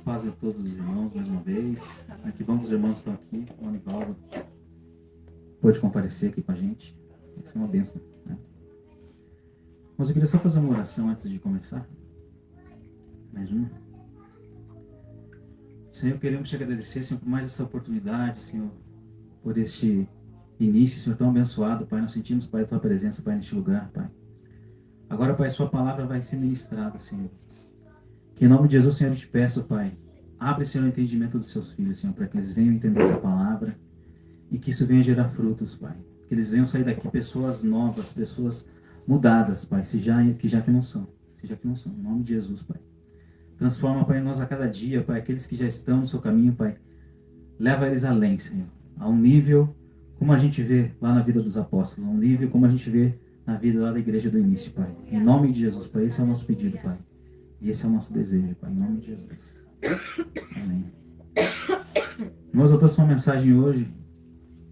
Paz a todos os irmãos, mais uma vez. Que bom que os irmãos estão aqui. O Anivaldo pôde comparecer aqui com a gente. Isso é uma bênção, né? Mas eu queria só fazer uma oração antes de começar. Mais uma. Senhor, queremos te agradecer, Senhor, por mais essa oportunidade, Senhor, por este início, Senhor, tão abençoado, Pai. Nós sentimos, Pai, a tua presença, Pai, neste lugar, Pai. Agora, Pai, sua palavra vai ser ministrada, Senhor. Que em nome de Jesus, Senhor, eu te peço, Pai, abre, Senhor, o entendimento dos seus filhos, Senhor, para que eles venham entender essa palavra e que isso venha gerar frutos, Pai. Que eles venham sair daqui pessoas novas, pessoas mudadas, Pai, já que não são. Em nome de Jesus, Pai. Transforma, Pai, nós a cada dia, Pai, aqueles que já estão no seu caminho, Pai. Leva eles além, Senhor, a um nível como a gente vê lá na vida dos apóstolos, a um nível como a gente vê na vida lá da igreja do início, Pai. Em nome de Jesus, Pai, esse é o nosso pedido, Pai. E esse é o nosso desejo, Pai, em nome de Jesus. Amém. Irmãos, eu trouxe uma mensagem hoje,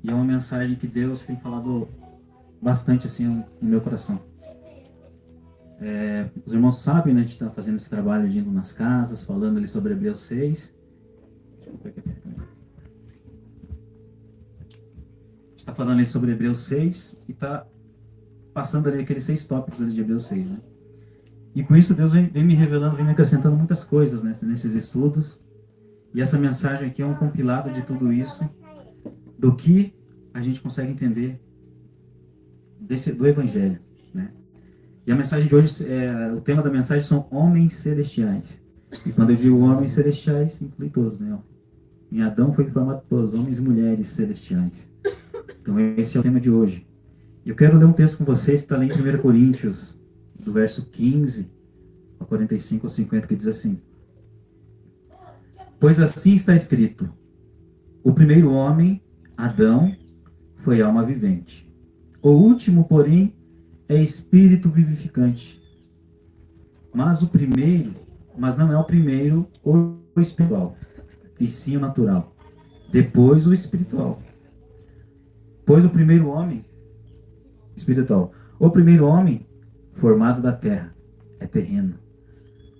e é uma mensagem que Deus tem falado bastante assim no meu coração. Os irmãos sabem, né, a gente está fazendo esse trabalho de indo nas casas, falando ali sobre Hebreus 6. Deixa eu ver aqui. A gente está falando ali sobre Hebreus 6 e está passando ali aqueles 6 tópicos ali de Hebreus 6, né? E com isso Deus vem me revelando, vem me acrescentando muitas coisas, né, nesses estudos. E essa mensagem aqui é um compilado de tudo isso, do que a gente consegue entender do Evangelho, né? E a mensagem de hoje, o tema da mensagem são homens celestiais. E quando eu digo homens celestiais, inclui todos, né? Em Adão foi formado todos, homens e mulheres celestiais. Então esse é o tema de hoje. Eu quero ler um texto com vocês que está lá em 1 Coríntios, do verso 15 a 45 ou 50, que diz assim: Pois assim está escrito: o primeiro homem, Adão, foi alma vivente. O último, porém, é espírito vivificante. Mas não é o primeiro o espiritual, e sim o natural. Depois o espiritual. Pois o primeiro homem, espiritual. O primeiro homem, formado da terra, é terreno.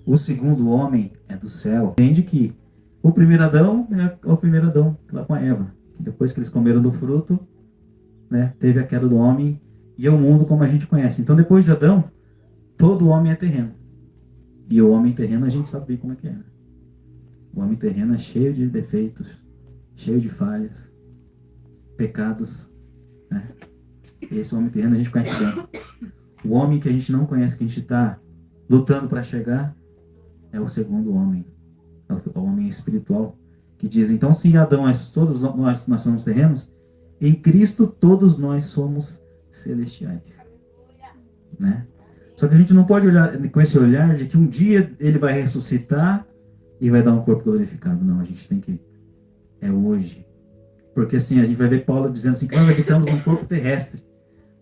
O segundo homem é do céu. Entende que o primeiro Adão é o primeiro Adão, lá com a Eva. Depois que eles comeram do fruto, né, teve a queda do homem e é o mundo como a gente conhece. Então, depois de Adão, todo homem é terreno. E o homem terreno a gente sabe bem como é que é. O homem terreno é cheio de defeitos, cheio de falhas, pecados, né? Esse homem terreno a gente conhece bem. O homem que a gente não conhece, que a gente está lutando para chegar, é o segundo homem, é o homem espiritual, que diz: então, se em Adão todos nós somos terrenos, em Cristo todos nós somos celestiais, né? Só que a gente não pode olhar com esse olhar de que um dia ele vai ressuscitar e vai dar um corpo glorificado. Não, a gente tem que... é hoje. Porque assim, a gente vai ver Paulo dizendo assim, que nós habitamos num corpo terrestre,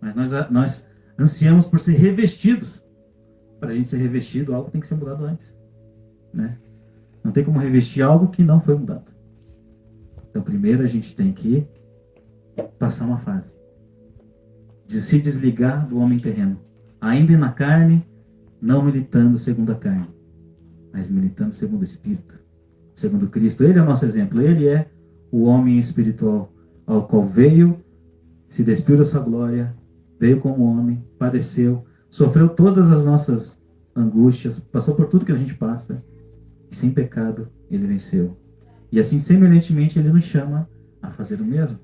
mas nós ansiamos por ser revestidos. Para a gente ser revestido, algo tem que ser mudado antes, né? Não tem como revestir algo que não foi mudado. Então, primeiro a gente tem que passar uma fase de se desligar do homem terreno, ainda na carne, não militando segundo a carne, mas militando segundo o Espírito, segundo Cristo. Ele é o nosso exemplo. Ele é o homem espiritual ao qual veio, se despiu da sua glória, veio como homem, padeceu, sofreu todas as nossas angústias, passou por tudo que a gente passa, e sem pecado ele venceu. E assim, semelhantemente, ele nos chama a fazer o mesmo.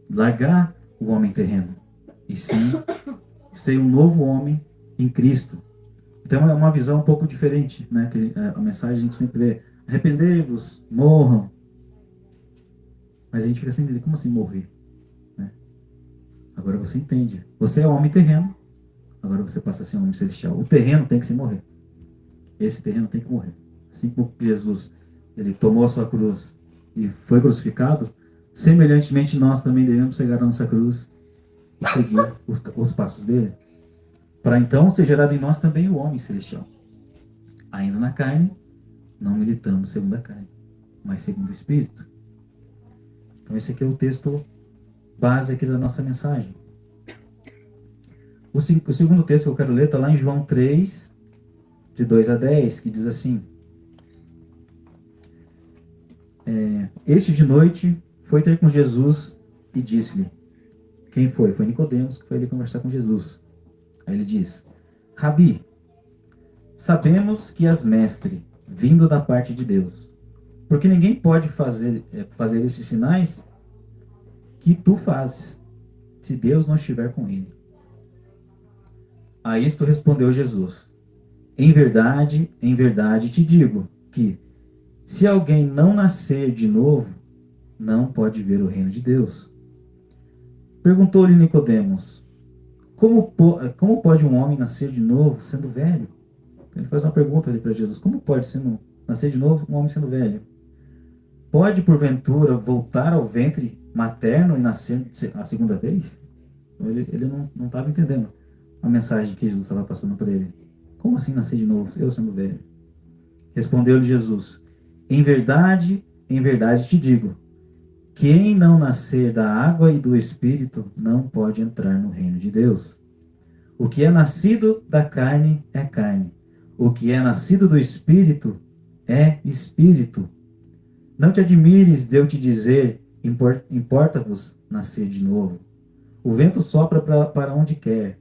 Largar o homem terreno, e sim ser um novo homem em Cristo. Então é uma visão um pouco diferente, né? Que a mensagem a gente sempre vê: arrependei-vos, morram. Mas a gente fica sem entender, como assim morrer, né? Agora você entende. Você é homem terreno, agora você passa a ser um homem celestial. O terreno tem que se morrer. Esse terreno tem que morrer. Assim como Jesus, ele tomou a sua cruz e foi crucificado, semelhantemente nós também devemos pegar a nossa cruz e seguir os passos dele, para então ser gerado em nós também o homem celestial. Ainda na carne, não militamos segundo a carne, mas segundo o Espírito. Então esse aqui é o texto base aqui da nossa mensagem. O segundo texto que eu quero ler está lá em João 3, de 2 a 10, que diz assim: Este de noite foi ter com Jesus e disse-lhe. Quem foi? Foi Nicodemos que foi ali conversar com Jesus. Aí ele diz: Rabi, sabemos que és mestre, vindo da parte de Deus. Porque ninguém pode fazer esses sinais que tu fazes, se Deus não estiver com ele. A isto respondeu Jesus: em verdade te digo que, se alguém não nascer de novo, não pode ver o reino de Deus. Perguntou-lhe Nicodemos: como pode um homem nascer de novo sendo velho? Ele faz uma pergunta ali para Jesus: como pode nascer de novo um homem sendo velho? Pode, porventura, voltar ao ventre materno e nascer a segunda vez? Ele não estava entendendo a mensagem que Jesus estava passando para ele. Como assim nascer de novo, eu sendo velho? Respondeu-lhe Jesus: em verdade te digo, quem não nascer da água e do Espírito não pode entrar no reino de Deus. O que é nascido da carne é carne. O que é nascido do Espírito é Espírito. Não te admires de eu te dizer, importa-vos nascer de novo. O vento sopra para onde quer.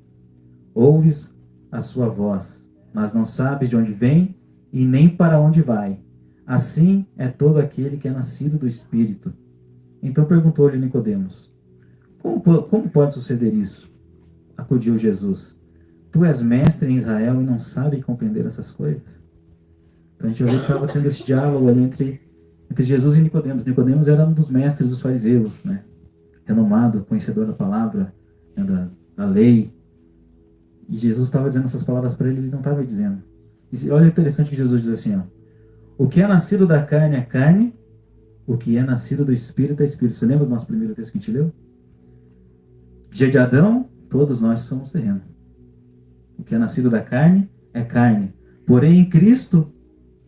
Ouves a sua voz, mas não sabes de onde vem e nem para onde vai. Assim é todo aquele que é nascido do Espírito. Então perguntou-lhe Nicodemos: como pode suceder isso? Acudiu Jesus: Tu és mestre em Israel e não sabe compreender essas coisas? Então a gente vai ver que estava tendo esse diálogo ali entre Jesus e Nicodemos. Nicodemos era um dos mestres dos fariseus, né? Renomado, conhecedor da palavra, né? da lei. E Jesus estava dizendo essas palavras para ele, ele não estava dizendo. E olha, interessante que Jesus diz assim: ó, o que é nascido da carne é carne, o que é nascido do Espírito é Espírito. Você lembra do nosso primeiro texto que a gente leu? Dia de Adão, todos nós somos terreno. O que é nascido da carne é carne. Porém, em Cristo,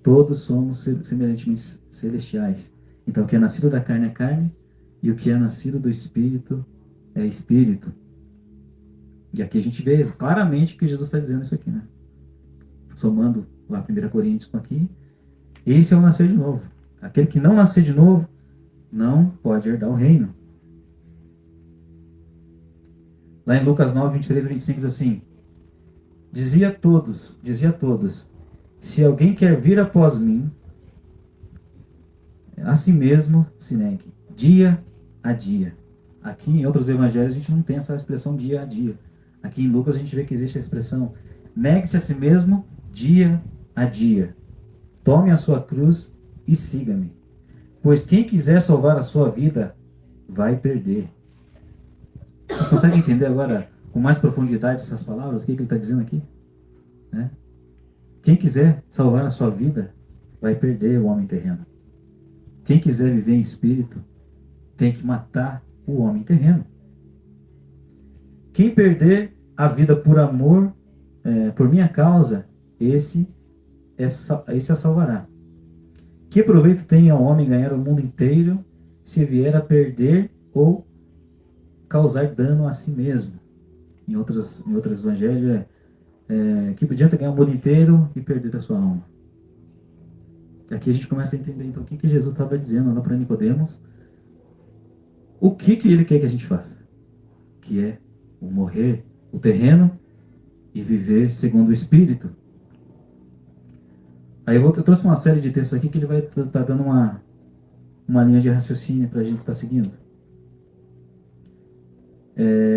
todos somos semelhantemente celestiais. Então, o que é nascido da carne é carne, e o que é nascido do Espírito é Espírito. E aqui a gente vê claramente que Jesus está dizendo isso aqui, né? Somando lá 1 Coríntios com aqui. Esse é o nascer de novo. Aquele que não nascer de novo não pode herdar o reino. Lá em Lucas 9, 23 a 25 diz assim: Dizia a todos, se alguém quer vir após mim, a si mesmo se negue, dia a dia. Aqui em outros evangelhos a gente não tem essa expressão dia a dia. Aqui em Lucas a gente vê que existe a expressão negue-se a si mesmo dia a dia. Tome a sua cruz e siga-me. Pois quem quiser salvar a sua vida, vai perder. Vocês conseguem entender agora com mais profundidade essas palavras? O que ele está dizendo aqui? Né? Quem quiser salvar a sua vida, vai perder o homem terreno. Quem quiser viver em espírito, tem que matar o homem terreno. Quem perder a vida por amor, por minha causa, esse a salvará. Que proveito tem ao homem ganhar o mundo inteiro, se vier a perder ou causar dano a si mesmo? Em outros evangelhos que adianta ganhar o mundo inteiro e perder a sua alma. Aqui a gente começa a entender então o que Jesus estava dizendo lá para Nicodemos. O que ele quer que a gente faça? Que é o morrer o terreno e viver segundo o Espírito. Aí eu trouxe uma série de textos aqui que ele vai estar dando uma linha de raciocínio para a gente estar seguindo.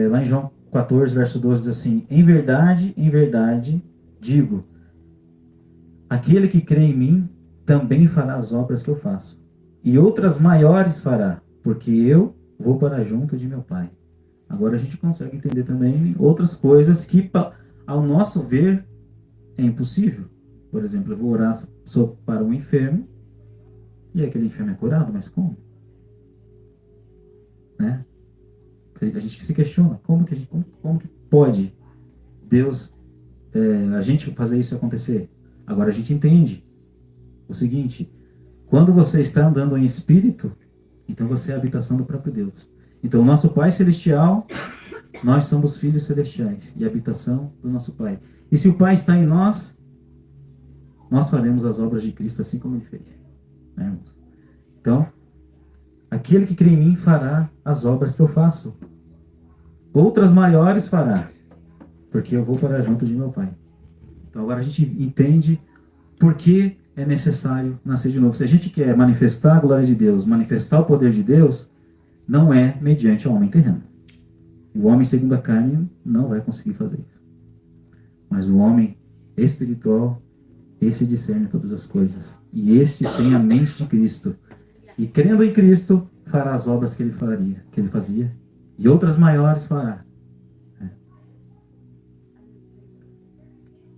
Lá em João 14, verso 12 diz assim: em verdade, digo, aquele que crê em mim também fará as obras que eu faço, e outras maiores fará, porque eu vou para junto de meu Pai. Agora a gente consegue entender também outras coisas que, ao nosso ver, é impossível. Por exemplo, eu vou orar para um enfermo, e aquele enfermo é curado, mas como? Né? A gente se questiona, como que pode Deus, a gente fazer isso acontecer? Agora a gente entende o seguinte: quando você está andando em espírito, então você é a habitação do próprio Deus. Então o nosso Pai Celestial Nós somos filhos celestiais e habitação do nosso Pai. E se o Pai está em nós, nós faremos as obras de Cristo assim como Ele fez. Né, irmãos? Então, aquele que crê em mim fará as obras que eu faço. Outras maiores fará, porque eu vou para junto de meu Pai. Então agora a gente entende por que é necessário nascer de novo. Se a gente quer manifestar a glória de Deus, manifestar o poder de Deus, não é mediante o homem terreno. O homem segundo a carne não vai conseguir fazer isso. Mas o homem espiritual, esse discerne todas as coisas. E este tem a mente de Cristo. E crendo em Cristo, fará as obras que ele fazia. E outras maiores fará.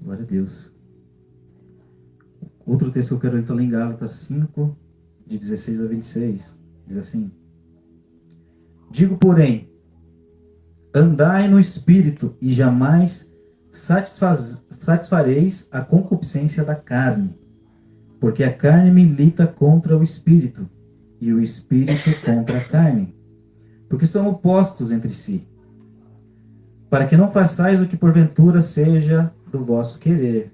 Glória a Deus. Outro texto que eu quero ler está lá em Gálatas 5, de 16 a 26. Diz assim: Digo, porém, andai no Espírito e jamais satisfareis a concupiscência da carne. Porque a carne milita contra o Espírito, e o Espírito contra a carne. Porque são opostos entre si. Para que não façais o que porventura seja do vosso querer.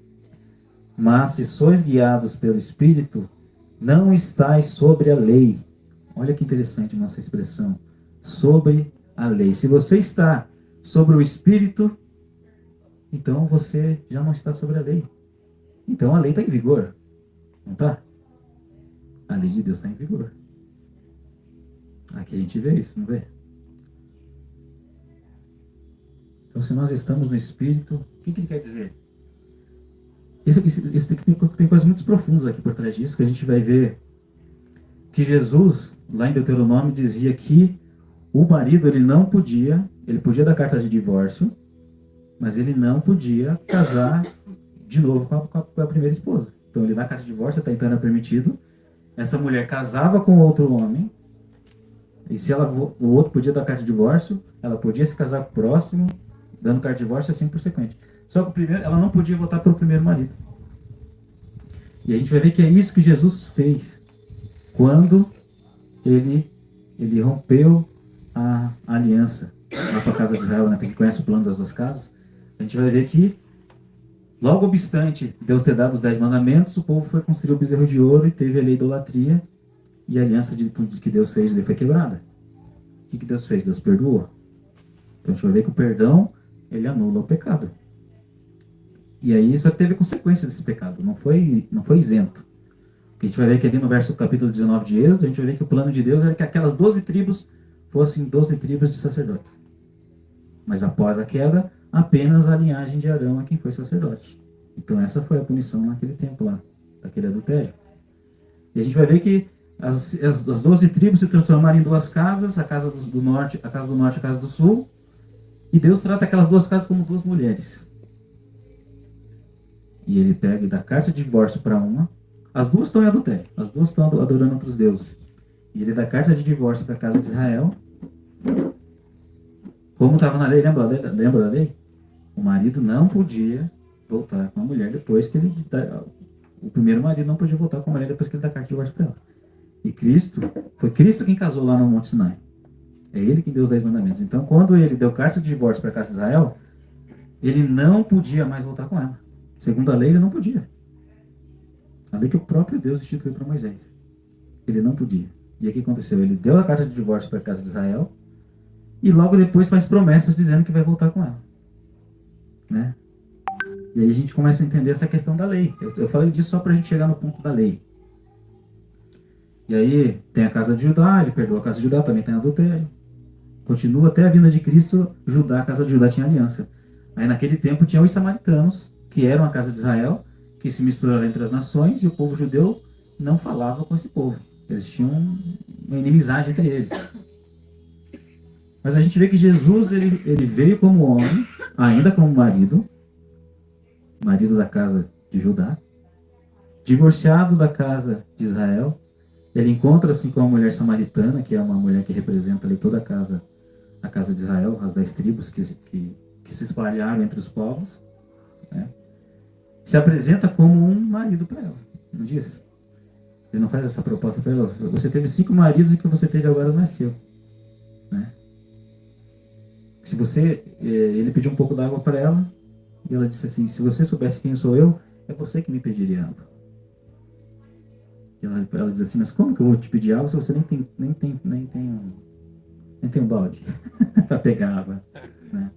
Mas se sois guiados pelo Espírito, não estáis sobre a lei. Olha que interessante nossa expressão. Sobre a lei. Se você está sobre o Espírito, então você já não está sobre a lei. Então a lei está em vigor. Não está? A lei de Deus está em vigor. Aqui a gente vê isso, não vê? Então se nós estamos no Espírito, o que ele quer dizer? Isso tem coisas muito profundas aqui por trás disso, que a gente vai ver que Jesus, lá em Deuteronômio, dizia que o marido ele podia dar carta de divórcio, mas ele não podia casar de novo com a primeira esposa. Então ele dá carta de divórcio, até então era permitido. Essa mulher casava com outro homem, e se o outro podia dar carta de divórcio, ela podia se casar com o próximo, dando carta de divórcio assim por sequente. Só que ela não podia votar pelo primeiro marido. E a gente vai ver que é isso que Jesus fez quando ele rompeu a aliança lá para a casa de Israel, né? Para quem conhece o plano das duas casas, a gente vai ver que, logo obstante Deus ter dado os 10 mandamentos, o povo foi construir o bezerro de ouro e teve ali a idolatria, e a aliança que Deus fez ali foi quebrada. O que Deus fez? Deus perdoou. Então a gente vai ver que o perdão, ele anula o pecado. E aí só teve consequência desse pecado, não foi isento. A gente vai ver que ali no capítulo 19 de Êxodo, a gente vai ver que o plano de Deus era que aquelas 12 tribos fossem 12 tribos de sacerdotes. Mas após a queda, apenas a linhagem de Arão é quem foi sacerdote. Então essa foi a punição naquele tempo lá, daquele adultério. E a gente vai ver que as 12 tribos se transformaram em duas casas, a casa do norte, a casa do sul, e Deus trata aquelas duas casas como duas mulheres. E ele pega e dá carta de divórcio para uma. As duas estão em adultério. As duas estão adorando outros deuses. E ele dá carta de divórcio para a casa de Israel. Como estava na lei, lembra da lei? O marido não podia voltar com a mulher depois que o primeiro marido não podia voltar com a mulher depois que ele dá carta de divórcio para ela. E foi Cristo quem casou lá no Monte Sinai. É ele que deu os 10 mandamentos. Então, quando ele deu carta de divórcio para a casa de Israel, ele não podia mais voltar com ela. Segundo a lei, ele não podia. A lei que o próprio Deus instituiu para Moisés. Ele não podia. E o que aconteceu? Ele deu a carta de divórcio para a casa de Israel e logo depois faz promessas dizendo que vai voltar com ela. Né? E aí a gente começa a entender essa questão da lei. Eu falei disso só para a gente chegar no ponto da lei. E aí tem a casa de Judá, ele perdoa a casa de Judá, também tem adultério. Continua até a vinda de Cristo, a casa de Judá tinha aliança. Aí naquele tempo tinha os samaritanos, que eram a casa de Israel, que se misturaram entre as nações, e o povo judeu não falava com esse povo. Eles tinham uma inimizade entre eles. Mas a gente vê que Jesus ele veio como homem, ainda como marido da casa de Judá, divorciado da casa de Israel. Ele encontra-se com a mulher samaritana, que é uma mulher que representa ali toda a casa de Israel, as 10 tribos que se espalharam entre os povos. Né? Se apresenta como um marido para ela, não diz? Ele não faz essa proposta para ela. Você teve 5 maridos e o que você teve agora não é seu. Né? Se você, ele pediu um pouco d'água para ela, e ela disse assim: se você soubesse quem sou eu, é você que me pediria água. E ela diz assim: mas como que eu vou te pedir água se você nem tem um balde para pegar água, né?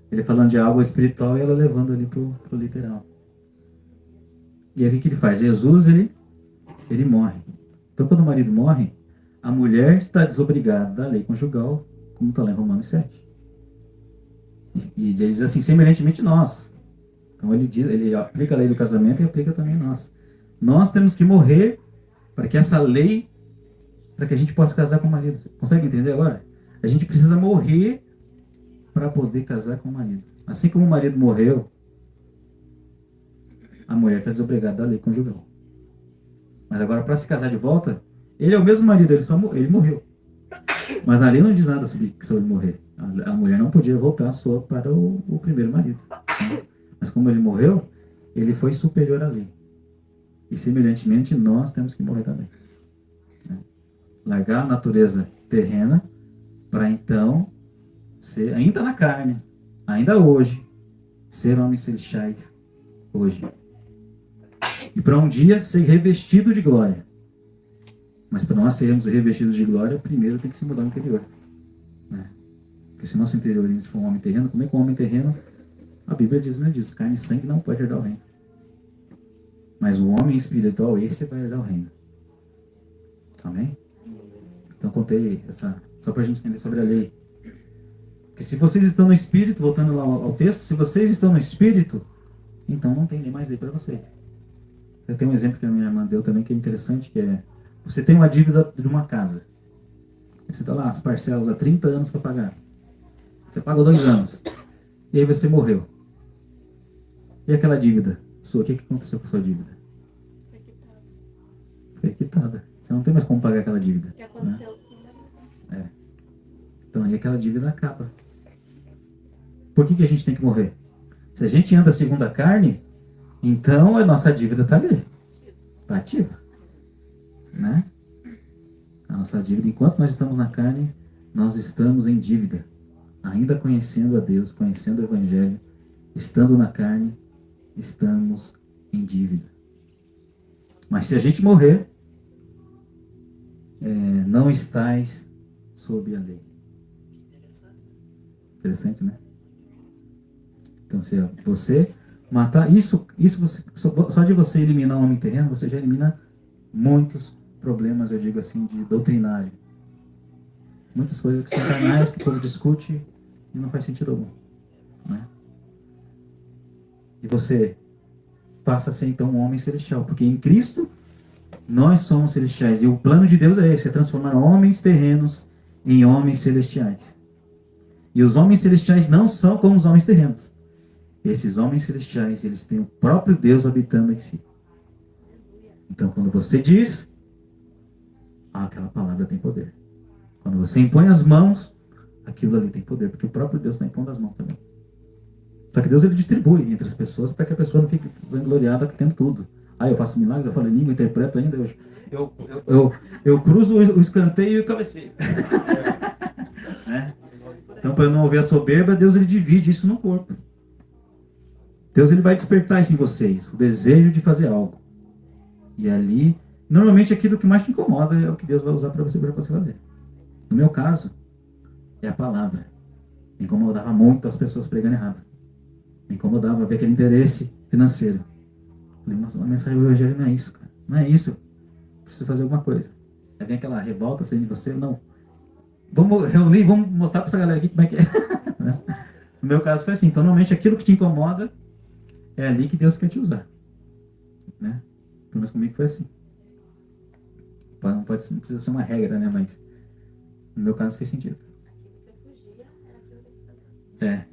Ele falando de água espiritual e ela levando ali pro literal. E aí o que ele faz? Jesus, ele morre. Então quando o marido morre, a mulher está desobrigada da lei conjugal, como está lá em Romanos 7. E ele diz assim: semelhantemente nós. Então ele aplica a lei do casamento e aplica também a nós. Nós temos que morrer para que essa lei, para que a gente possa casar com o marido. Você consegue entender agora? A gente precisa morrer para poder casar com o marido. Assim como o marido morreu, a mulher está desobrigada da lei conjugal. Mas agora, para se casar de volta, ele é o mesmo marido, ele morreu. Mas a lei não diz nada sobre morrer. A mulher não podia voltar só para o primeiro marido. Mas como ele morreu, ele foi superior à lei. E semelhantemente, nós temos que morrer também. Largar a natureza terrena para então ser, ainda na carne, ainda hoje, ser homens celestiais hoje. E para um dia ser revestido de glória. Mas para nós sermos revestidos de glória, primeiro tem que se mudar o interior. Né? Porque se o nosso interior for um homem terreno, como é que um homem terreno, a Bíblia diz, carne e sangue não pode herdar o reino. Mas o homem espiritual, esse vai herdar o reino. Amém? Então contei essa, só para a gente entender sobre a lei. Porque se vocês estão no Espírito, voltando lá ao texto, se vocês estão no Espírito, então não tem nem mais lei para vocês. Eu tenho um exemplo que a minha irmã deu também que é interessante, que é, você tem uma dívida de uma casa. Você está lá, as parcelas há 30 anos para pagar. Você pagou 2 anos. E aí você morreu. E aquela dívida sua, o que aconteceu com a sua dívida? Foi quitada. Você não tem mais como pagar aquela dívida. O que aconteceu? Né? Então aí aquela dívida acaba. Por que a gente tem que morrer? Se a gente anda segundo a carne, então a nossa dívida está ali. Está ativa. Né? A nossa dívida, enquanto nós estamos na carne, nós estamos em dívida. Ainda conhecendo a Deus, conhecendo o Evangelho, estando na carne, estamos em dívida. Mas se a gente morrer, não estais sob a lei. Interessante, né? Então, se você matar, isso você, só de você eliminar um homem terreno, você já elimina muitos problemas, eu digo assim, de doutrinário. Muitas coisas que são carnais, que o povo discute e não faz sentido algum. Né? E você passa a ser então um homem celestial, porque em Cristo nós somos celestiais. E o plano de Deus é esse, é transformar homens terrenos em homens celestiais. E os homens celestiais não são como os homens terrenos. Esses homens celestiais, eles têm o próprio Deus habitando em si. Então, quando você diz, aquela palavra tem poder. Quando você impõe as mãos, aquilo ali tem poder, porque o próprio Deus está impondo as mãos também. Só que Deus, ele distribui entre as pessoas para que a pessoa não fique vangloriada tendo tudo. Eu faço milagres, eu falo em língua, interpreto ainda, eu cruzo o escanteio e o cabeceio. Né? Então, para não haver a soberba, Deus, ele divide isso no corpo. Deus, ele vai despertar isso em vocês, o desejo de fazer algo. E ali, normalmente aquilo que mais te incomoda é o que Deus vai usar para você fazer. No meu caso, é a palavra. Me incomodava muito as pessoas pregando errado. Me incomodava ver aquele interesse financeiro. Falei, mas a mensagem do Evangelho não é isso, cara. Não é isso. Preciso fazer alguma coisa. Aí vem aquela revolta saindo de você, não. Vamos reunir, vamos mostrar para essa galera aqui como é que é. No meu caso foi assim. Então, normalmente, aquilo que te incomoda é ali que Deus quer te usar. Né? Pelo menos comigo foi assim. Não precisa ser uma regra, né? Mas no meu caso fez sentido. Aquilo que eu fugia era aquilo que eu fazia.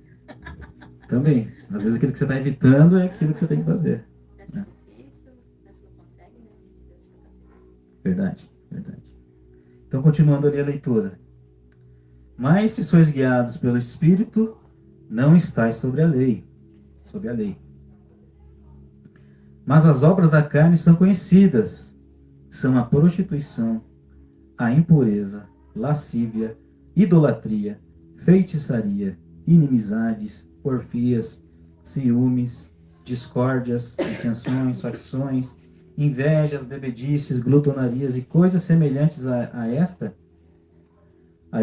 Também. Às vezes aquilo que você está evitando é aquilo que você tem que fazer. Você acha difícil, você acha que não consegue, né? Verdade. Então, continuando ali a leitura. Mas se sois guiados pelo Espírito, não estáis sobre a lei. Sobre a lei. Mas as obras da carne são conhecidas. São a prostituição, a impureza, lascívia, idolatria, feitiçaria, inimizades, porfias, ciúmes, discórdias, dissensões, facções, invejas, bebedices, glutonarias e coisas semelhantes a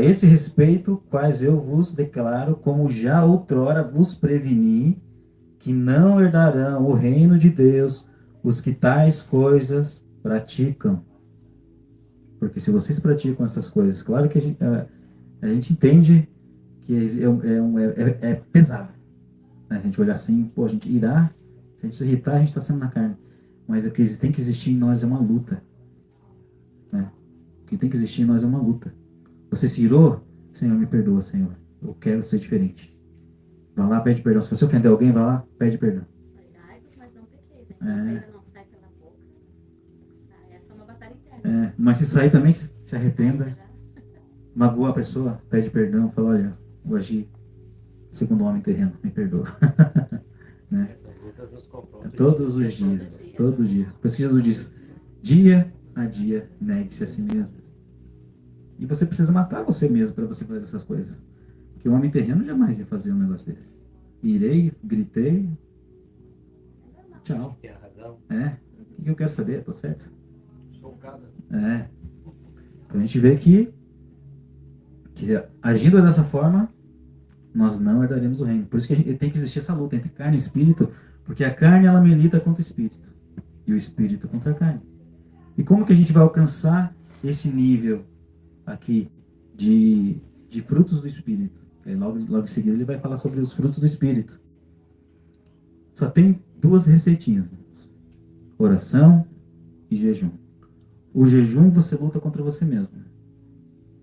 esse respeito, quais eu vos declaro, como já outrora vos preveni, que não herdarão o reino de Deus os que tais coisas praticam. Porque se vocês praticam essas coisas, claro que a gente entende que é pesado. Né? A gente olhar assim, pô, a gente irá, se a gente se irritar, a gente está sendo na carne. Mas o que tem que existir em nós é uma luta. Né? O que tem que existir em nós é uma luta. Você se irou? Senhor, me perdoa, Senhor. Eu quero ser diferente. Vai lá, pede perdão. Se você ofender alguém, vai lá, pede perdão. Mas não pequeis, ainda não sai pela boca. Essa é uma batalha interna. Mas se sair também, se arrependa. Magoa a pessoa, pede perdão, fala, olha, vou agir segundo o homem terreno, me perdoa. Né? Todos os dias, todo dia. Por isso que Jesus diz, dia a dia, negue-se a si mesmo. E você precisa matar você mesmo para você fazer essas coisas. Porque o homem terreno jamais ia fazer um negócio desse. Irei, gritei, tchau. Tem a razão. O que eu quero saber? Tô certo? Chocada. Então a gente vê que agindo dessa forma, nós não herdaremos o reino. Por isso que tem que existir essa luta entre carne e espírito, porque a carne ela milita contra o espírito e o espírito contra a carne. E como que a gente vai alcançar esse nível aqui de frutos do espírito? Aí logo em seguida ele vai falar sobre os frutos do espírito. Só tem duas receitinhas: oração e jejum. O jejum você luta contra você mesmo.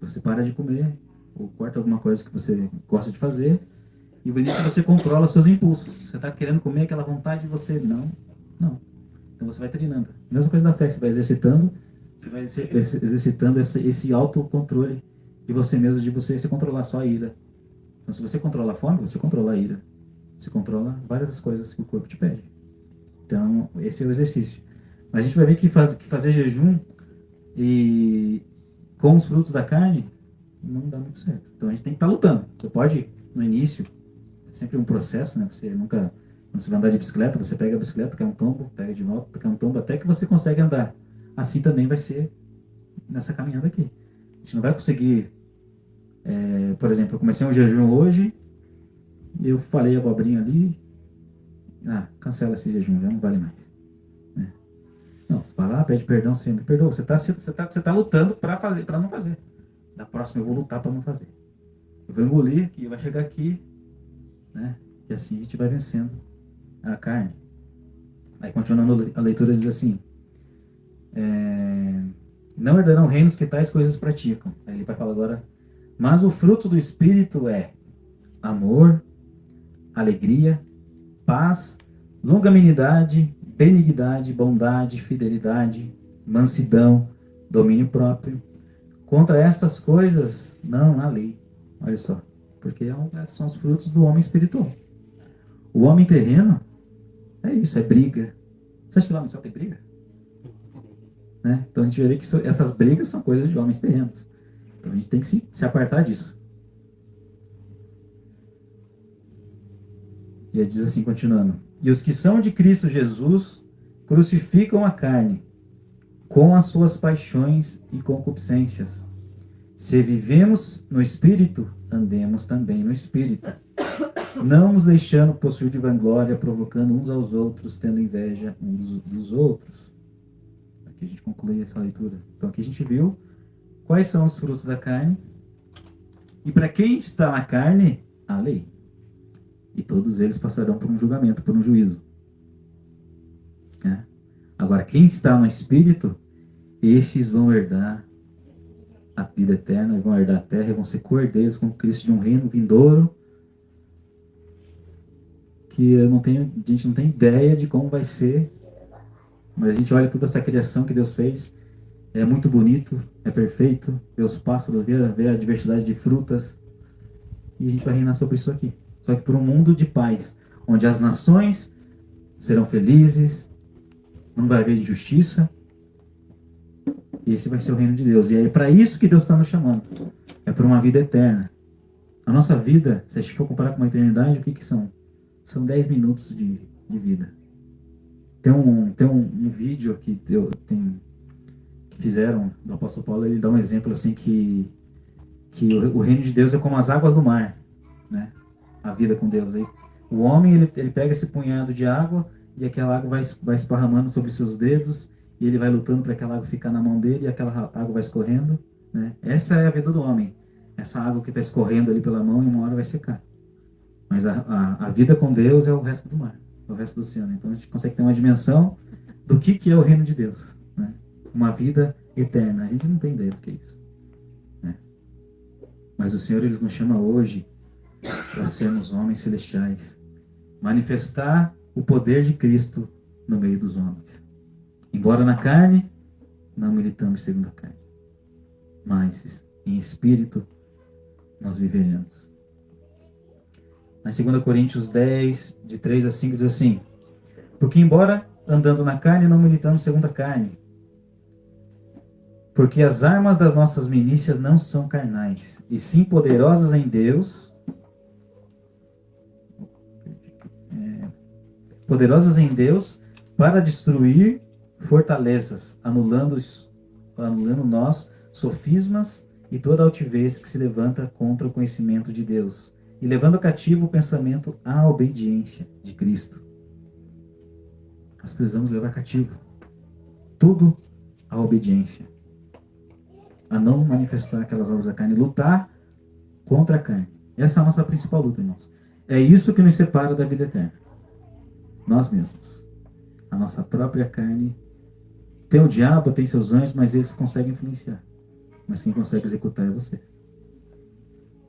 Você para de comer ou corta alguma coisa que você gosta de fazer e nisso você controla seus impulsos. Você está querendo comer aquela vontade e você não. Então você vai treinando. Mesma coisa da fé, você vai exercitando esse autocontrole de você mesmo, de você se controlar só a ira. Então se você controla a fome, você controla a ira. Você controla várias das coisas que o corpo te pede. Então esse é o exercício. Mas a gente vai ver que fazer jejum e com os frutos da carne não dá muito certo. Então a gente tem que estar lutando. Você pode, no início, é sempre um processo, né? Você nunca, quando você vai andar de bicicleta, você pega a bicicleta, cai um tombo, pega de volta, cai um tombo, até que você consegue andar. Assim também vai ser nessa caminhada aqui. A gente não vai conseguir, por exemplo, eu comecei um jejum hoje, e eu falei abobrinha ali, cancela esse jejum, já não vale mais. Não, você vai lá, pede perdão, Senhor, me perdoa. Você tá lutando para não fazer. Da próxima eu vou lutar para não fazer. Eu vou engolir aqui, vai chegar aqui, né? E assim a gente vai vencendo a carne. Aí continuando a leitura diz assim: não herdarão reinos que tais coisas praticam. Aí ele vai falar agora: mas o fruto do Espírito é amor, alegria, paz, longanimidade, benignidade, bondade, fidelidade, mansidão, domínio próprio. Contra estas coisas não há lei. Olha só, porque são os frutos do homem espiritual. O homem terreno é isso, é briga. Você acha que lá no céu tem briga? Né? Então a gente vai ver que essas brigas são coisas de homens terrenos. Então a gente tem que se apartar disso. E ele diz assim, continuando: e os que são de Cristo Jesus crucificam a carne com as suas paixões e concupiscências. Se vivemos no Espírito, andemos também no Espírito. Não nos deixando possuir de vanglória, provocando uns aos outros, tendo inveja uns dos outros. Aqui a gente conclui essa leitura. Então aqui a gente viu quais são os frutos da carne. E para quem está na carne, a lei. E todos eles passarão por um julgamento, por um juízo. Agora, quem está no Espírito, estes vão herdar a vida eterna, vão herdar a terra, vão ser co-herdeiros com Cristo de um reino vindouro, que a gente não tem ideia de como vai ser, mas a gente olha toda essa criação que Deus fez, é muito bonito, é perfeito, vê os pássaros, vê a diversidade de frutas, e a gente vai reinar sobre isso aqui. Só que por um mundo de paz, onde as nações serão felizes, não vai haver injustiça, e esse vai ser o reino de Deus. E é para isso que Deus está nos chamando. É para uma vida eterna. A nossa vida, se a gente for comparar com uma eternidade, o que que são? São 10 minutos de vida. Tem um vídeo que fizeram do apóstolo Paulo, ele dá um exemplo assim que o reino de Deus é como as águas do mar, né? A vida com Deus. Aí, o homem, ele pega esse punhado de água e aquela água vai esparramando sobre seus dedos e ele vai lutando para aquela água ficar na mão dele e aquela água vai escorrendo, né? Essa é a vida do homem. Essa água que está escorrendo ali pela mão e uma hora vai secar. Mas a vida com Deus é o resto do mar, é o resto do oceano. Então a gente consegue ter uma dimensão do que é o reino de Deus, né? Uma vida eterna. A gente não tem ideia do que é isso, né? Mas o Senhor, Ele nos chama hoje para sermos homens celestiais, manifestar o poder de Cristo no meio dos homens. Embora na carne, não militamos segundo a carne, mas em espírito nós viveremos. Na 2 Coríntios 10, de 3 a 5, diz assim: porque embora andando na carne, não militamos segundo a carne, porque as armas das nossas milícias não são carnais, e sim poderosas em Deus, para destruir fortalezas, anulando nós sofismas e toda altivez que se levanta contra o conhecimento de Deus, e levando cativo o pensamento à obediência de Cristo. Nós precisamos levar cativo tudo à obediência, a não manifestar aquelas obras da carne, lutar contra a carne. Essa é a nossa principal luta, irmãos. É isso que nos separa da vida eterna. Nós mesmos. A nossa própria carne. Tem o diabo, tem seus anjos, mas eles conseguem influenciar. Mas quem consegue executar é você.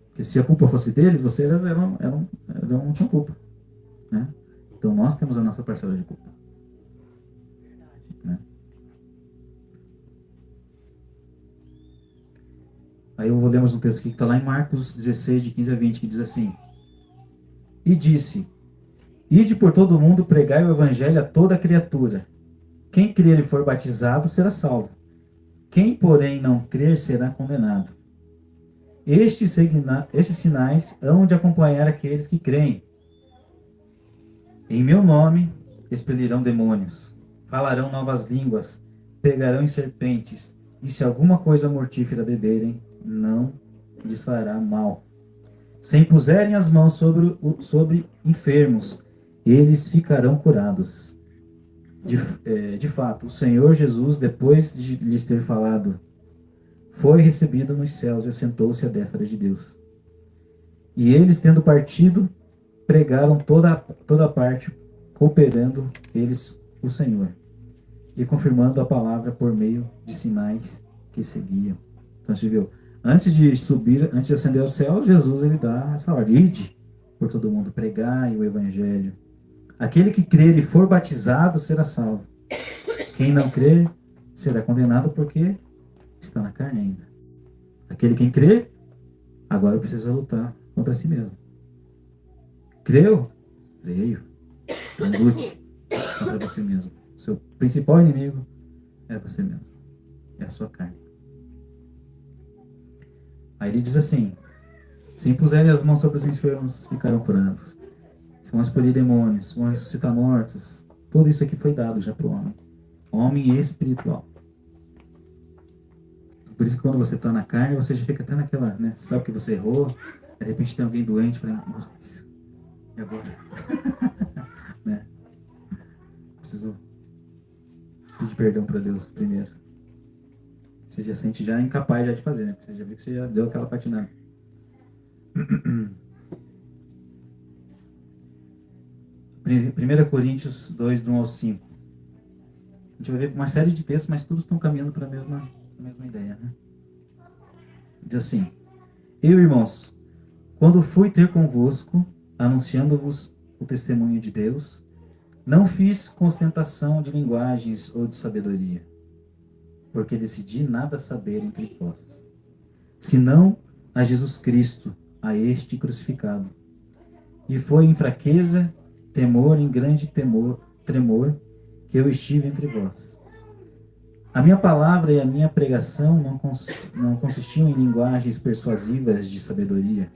Porque se a culpa fosse deles, vocês não tinham culpa, né? Então nós temos a nossa parcela de culpa, né? Aí eu vou ler mais um texto aqui que está lá em Marcos 16, de 15 a 20, que diz assim: e disse: ide por todo o mundo, pregai o evangelho a toda criatura. Quem crer e for batizado será salvo. Quem, porém, não crer será condenado. Estes sinais hão de acompanhar aqueles que creem. Em meu nome expelirão demônios, falarão novas línguas, pegarão em serpentes, e se alguma coisa mortífera beberem, não lhes fará mal. Se impuserem as mãos sobre enfermos, eles ficarão curados. De fato, o Senhor Jesus, depois de lhes ter falado, foi recebido nos céus e assentou-se à destra de Deus. E eles, tendo partido, pregaram toda parte, cooperando eles o Senhor, e confirmando a palavra por meio de sinais que seguiam. Então você viu, antes de subir, antes de ascender ao céu, Jesus ele dá essa ordem: ide por todo mundo, pregai o evangelho. Aquele que crer e for batizado será salvo. Quem não crer será condenado, porque está na carne ainda. Aquele que crer, agora precisa lutar contra si mesmo. Creu? Creio. Então lute contra você mesmo. Seu principal inimigo é você mesmo. É a sua carne. Aí ele diz assim: se impuserem as mãos sobre os enfermos, ficarão curados. Se vão expelir demônios, vão ressuscitar mortos. Tudo isso aqui foi dado já para o homem. Homem espiritual. Por isso que quando você está na carne, você já fica até naquela, né? Sabe que você errou, de repente tem alguém doente, fala: nossa, e agora? Né? Preciso pedir perdão para Deus primeiro. Você já sente já incapaz já de fazer, né? Porque você já viu que você já deu aquela patinada. 1 Coríntios 2, do 1 ao 5. A gente vai ver uma série de textos, mas todos estão caminhando para a mesma ideia, né? Diz assim: eu, irmãos, quando fui ter convosco, anunciando-vos o testemunho de Deus, não fiz com ostentação de linguagens ou de sabedoria, porque decidi nada saber entre vós, senão a Jesus Cristo, a este crucificado. E foi em fraqueza, temor, em grande tremor, que eu estive entre vós. A minha palavra e a minha pregação não consistiam em linguagens persuasivas de sabedoria,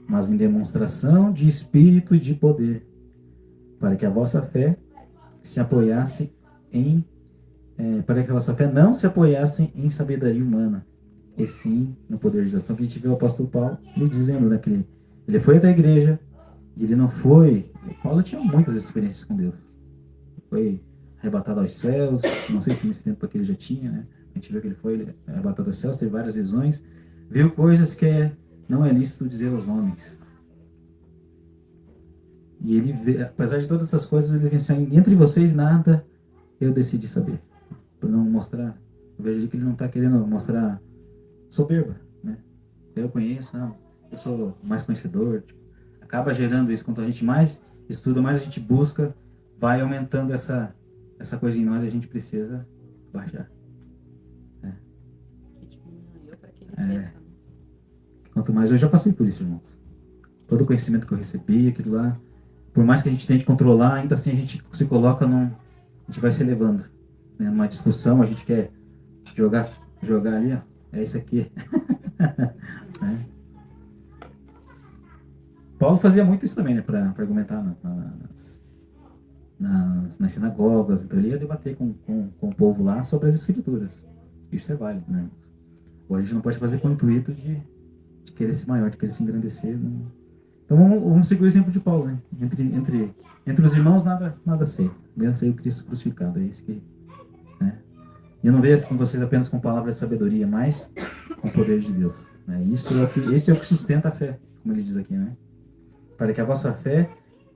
mas em demonstração de espírito e de poder, para que a vossa fé se apoiasse em para que a vossa fé não se apoiasse em sabedoria humana, e sim no poder de Deus. Então, a gente vê o apóstolo Paulo lhe dizendo, né, que ele foi da igreja, e ele não foi. Paulo tinha muitas experiências com Deus. Foi arrebatado aos céus, não sei se nesse tempo aqui ele já tinha, né? A gente vê que ele foi arrebatado aos céus, teve várias visões, viu coisas que não é lícito dizer aos homens. E ele vê, apesar de todas essas coisas, ele vê assim, entre vocês nada eu decidi saber. Por não mostrar, eu vejo que ele não está querendo mostrar soberba, né? Eu conheço, não, eu sou mais conhecedor. Tipo, acaba gerando isso. Quanto a gente mais estuda, mais a gente busca, vai aumentando essa coisa em nós, a gente precisa baixar. Que diminuiu para que ele cresça. Quanto mais, eu já passei por isso, irmãos. Todo o conhecimento que eu recebi, aquilo lá, por mais que a gente tente controlar, ainda assim a gente se coloca a gente vai se elevando, né? Numa discussão, a gente quer jogar ali, ó, é isso aqui. Né? Paulo fazia muito isso também, né, para argumentar nas sinagogas. Então ele ia debater com o povo lá sobre as escrituras. Isso é válido, né? Ou a gente não pode fazer com o intuito de querer ser maior, de querer se engrandecer. Né? Então vamos seguir o exemplo de Paulo, né? Entre os irmãos nada sei. Bem sei o Cristo crucificado, é isso que... Né? E eu não vejo com vocês apenas com palavras de sabedoria, mas com o poder de Deus. Né? Esse é o que sustenta a fé, como ele diz aqui, né? Para que a vossa fé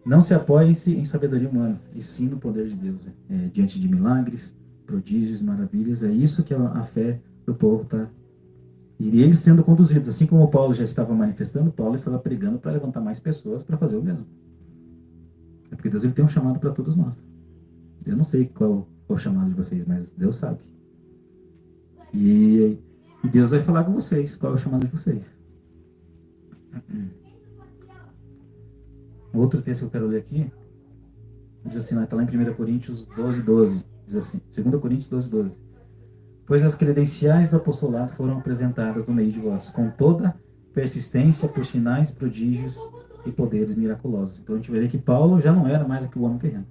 não se apoie em sabedoria humana, e sim no poder de Deus. Diante de milagres, prodígios, maravilhas, é isso que a fé do povo está... E eles sendo conduzidos, assim como Paulo já estava manifestando, Paulo estava pregando para levantar mais pessoas para fazer o mesmo. É porque Deus ele tem um chamado para todos nós. Eu não sei qual é o chamado de vocês, mas Deus sabe. E Deus vai falar com vocês qual é o chamado de vocês. Outro texto que eu quero ler aqui diz assim, está lá em 1 Coríntios 12:12. Diz assim, 2 Coríntios 12:12. Pois as credenciais do apostolado foram apresentadas no meio de vós, com toda persistência por sinais, prodígios e poderes miraculosos. Então a gente vai ver que Paulo já não era mais que o homem terreno.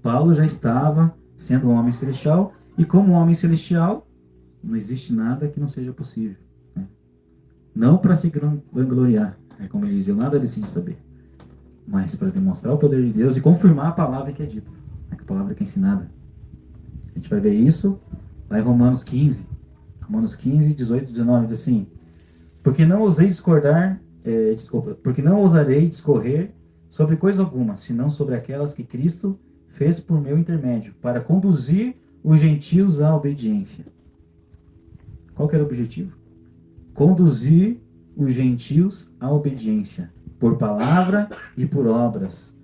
Paulo já estava sendo um homem celestial, e como homem celestial, não existe nada que não seja possível. Né? Não para se vangloriar, como ele dizia, nada decide saber, mas para demonstrar o poder de Deus e confirmar a palavra que é dita, a palavra que é ensinada. A gente vai ver isso lá em Romanos 15, 18, 19, diz assim, porque não ousarei discorrer sobre coisa alguma, senão sobre aquelas que Cristo fez por meu intermédio, para conduzir os gentios à obediência. Qual que era o objetivo? Conduzir os gentios à obediência, por palavra e por obras,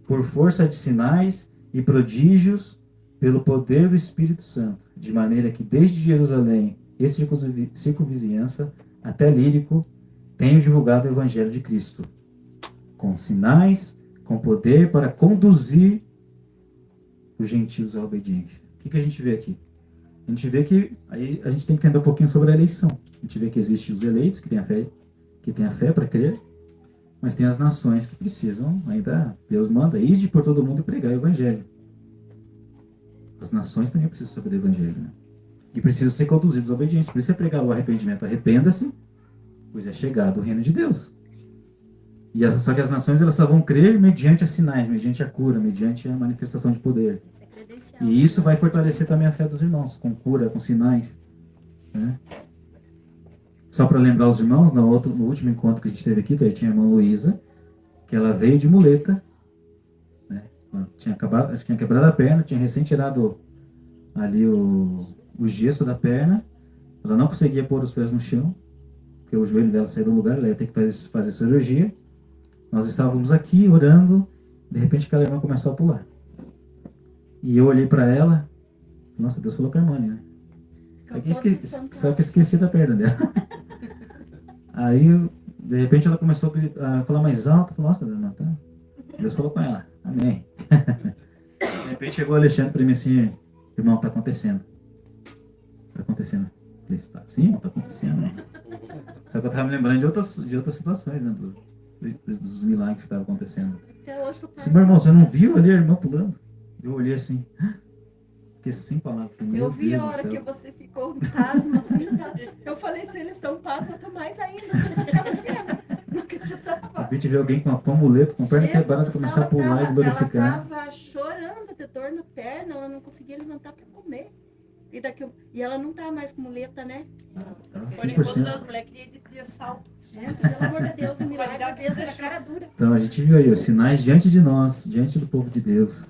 por força de sinais e prodígios, pelo poder do Espírito Santo, de maneira que desde Jerusalém e circunvizinhança até Lírico tenho divulgado o Evangelho de Cristo, com sinais, com poder para conduzir os gentios à obediência. O que a gente vê aqui? A gente vê que aí a gente tem que entender um pouquinho sobre a eleição. A gente vê que existem os eleitos que têm a fé para crer, mas tem as nações que precisam ainda. Deus manda ide por todo mundo e pregar o Evangelho. As nações também precisam saber do Evangelho, né? E precisam ser conduzidos à obediência. Por isso é pregar o arrependimento. Arrependa-se, pois é chegado o reino de Deus. Só que as nações elas só vão crer mediante os sinais, mediante a cura, mediante a manifestação de poder. E isso vai fortalecer também a fé dos irmãos, com cura, com sinais. Né? Só para lembrar os irmãos, no último encontro que a gente teve aqui, tinha a irmã Luísa, que ela veio de muleta. Né? Ela tinha quebrado a perna, tinha recém tirado ali o gesso da perna. Ela não conseguia pôr os pés no chão, porque o joelho dela saiu do lugar, ela ia ter que fazer cirurgia. Nós estávamos aqui orando, de repente aquela irmã começou a pular. E eu olhei para ela, nossa, Deus falou com a irmã, né? Só que eu esqueci da perna dela. Aí, de repente, ela começou a falar mais alto, falou, nossa, Deus falou com ela, amém. De repente chegou o Alexandre para mim assim, irmão, tá acontecendo. Tá acontecendo. Eu falei, sim, tá acontecendo. Só que eu tava me lembrando de outras situações, né? dos milagres que estavam acontecendo. Até hoje tu Disse, meu irmão, você não viu ali a irmã pulando? Eu olhei assim, fiquei sem palavras. Eu vi Deus a do hora céu. que você ficou pasmo, assim, sabe? Eu falei, se eles estão pasmos, eu tô mais ainda. Eu só ficava assim, não acreditava. A gente vê alguém com um amuleto, com a perna Gente quebrada, do céu, começar a pular e glorificar. Ela tava chorando de dor na perna, ela não conseguia levantar para comer. E ela não tá mais com muleta, né? Por enquanto, 100%. as mulheres queriam de salto. Gente, pelo amor de Deus, o milagre desse era cara dura. Então a gente viu aí os sinais diante de nós, diante do povo de Deus.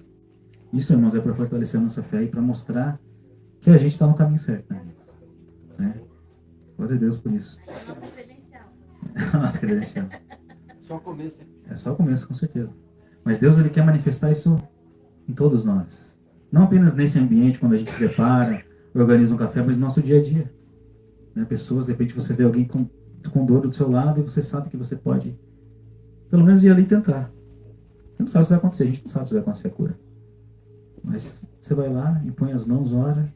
Isso, irmãos, é para fortalecer a nossa fé e para mostrar que a gente está no caminho certo, né? Glória a Deus por isso. Aí é a nossa credencial. Nossa credencial. Só o começo. É só o começo, com certeza. Mas Deus, ele quer manifestar isso em todos nós. Não apenas nesse ambiente, quando a gente prepara, organiza um café, mas no nosso dia a dia. Né? Pessoas, de repente você vê alguém com dor do seu lado e você sabe que você pode, pelo menos, ir ali e tentar. Você não sabe se vai acontecer, a gente não sabe se vai acontecer a cura. Mas você vai lá, impõe as mãos, ora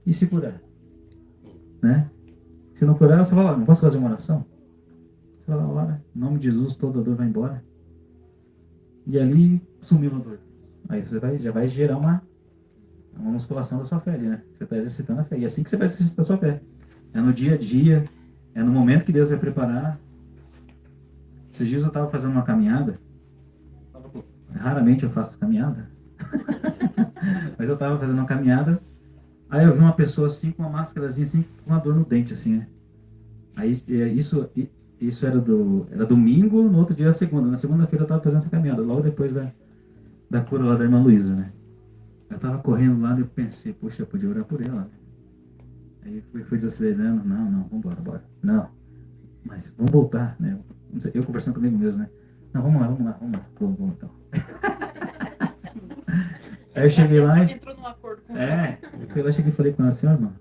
e se curar. Né? Se não curar, você vai lá, não posso fazer uma oração? Você vai lá, ora, em nome de Jesus, toda dor vai embora. E ali sumiu a dor. Aí você já vai gerar uma musculação da sua fé ali, né? Você está exercitando a fé. E é assim que você vai exercitar a sua fé. É no dia a dia, é no momento que Deus vai preparar. Esses dias eu estava fazendo uma caminhada. Raramente eu faço caminhada. Mas eu estava fazendo uma caminhada. Aí eu vi uma pessoa assim, com uma máscarazinha assim, com uma dor no dente, assim, né? Aí isso era domingo, no outro dia era segunda. Na segunda-feira eu estava fazendo essa caminhada, logo depois da cura lá da irmã Luísa, né? Eu estava correndo lá e eu pensei, poxa, eu podia orar por ela, né? Aí fui desacelerando, não, vambora, bora. Não, mas vamos voltar, né? Eu conversando comigo mesmo, né? Não, vamos lá, vamos então. Aí eu cheguei lá e... Entrou num acordo com eu fui lá, cheguei e falei com ela assim, ó, irmã,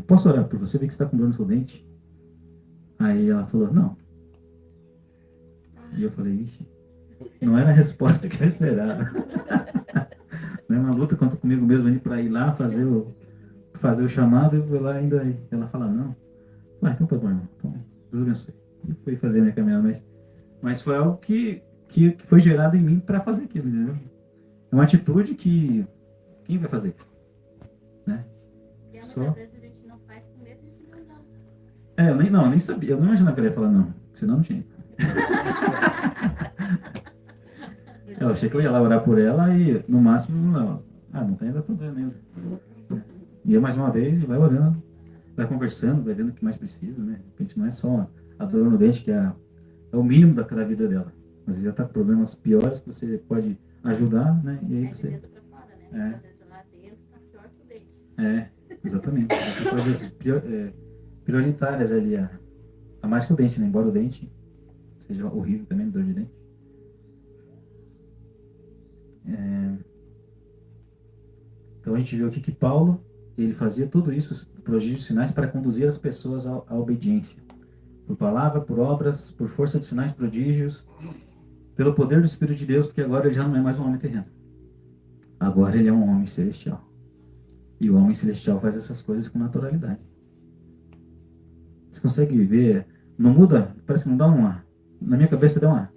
posso orar por você? Eu vi que você está com dor no seu dente. Aí ela falou, não. E eu falei, ixi, não era a resposta que eu esperava. Não é uma luta contra comigo mesmo para ir lá fazer o chamado e eu vou lá ainda. Ela fala, não. Então tá bom, irmão. Então, Deus abençoe. E fui fazer a minha caminhada, mas foi algo que foi gerado em mim para fazer aquilo, entendeu? É uma atitude que... Quem vai fazer isso? Né? E Só... muitas vezes a gente não faz com medo de se não. Eu nem sabia. Eu não imaginava que ela ia falar não. Senão não tinha. Eu achei que eu ia lá orar por ela e no máximo, não tem, ainda tô vendo ainda. Ia mais uma vez e vai orando, vai conversando, vai vendo o que mais precisa, né? De repente não é só a dor no dente que é o mínimo da vida dela. Às vezes ela tá com problemas piores que você pode ajudar, né? E aí É de você... dentro pra fora, né? Às vezes lá dentro tá pior que o dente. Exatamente. Tem coisas prioritárias ali, a mais que o dente, né? Embora o dente seja horrível também, dor de dente. Então a gente viu aqui que Paulo, ele fazia tudo isso, prodígios e sinais, para conduzir as pessoas à obediência. Por palavra, por obras, por força de sinais, prodígios, pelo poder do Espírito de Deus, porque agora ele já não é mais um homem terreno. Agora ele é um homem celestial. E o homem celestial faz essas coisas com naturalidade. Você consegue ver, não muda, parece que não dá uma... Na minha cabeça dá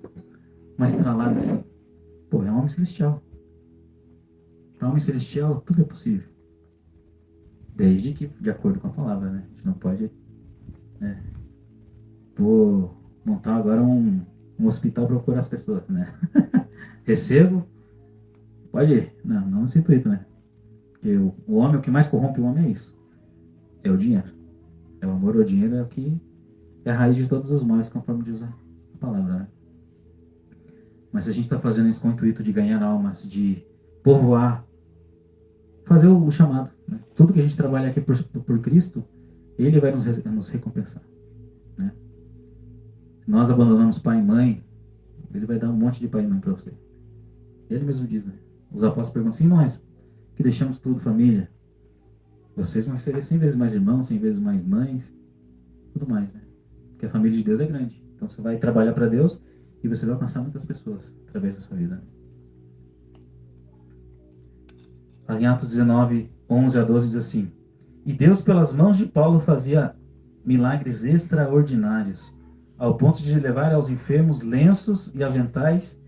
uma estralada assim. Pô, é um homem celestial. Para homem celestial, tudo é possível. Desde que, de acordo com a palavra, né? A gente não pode... né? Vou montar agora um hospital para curar as pessoas, né? Recebo, pode ir. Não esse intuito, né? Porque o homem, o que mais corrompe o homem é isso. É o dinheiro. É o amor ao dinheiro, é o que é a raiz de todos os males, conforme diz a palavra, né? Mas se a gente está fazendo isso com o intuito de ganhar almas, de povoar, fazer o chamado, né? Tudo que a gente trabalha aqui por Cristo, Ele vai nos recompensar, né? Se nós abandonamos pai e mãe, Ele vai dar um monte de pai e mãe para você. Ele mesmo diz, né? Os apóstolos perguntam assim, nós que deixamos tudo, família, vocês vão receber 100 vezes mais irmãos, 100 vezes mais mães, tudo mais, né? Porque a família de Deus é grande. Então você vai trabalhar para Deus e você vai alcançar muitas pessoas através da sua vida. Em Atos 19, 11 a 12 diz assim: E Deus pelas mãos de Paulo fazia milagres extraordinários, ao ponto de levar aos enfermos lenços e aventais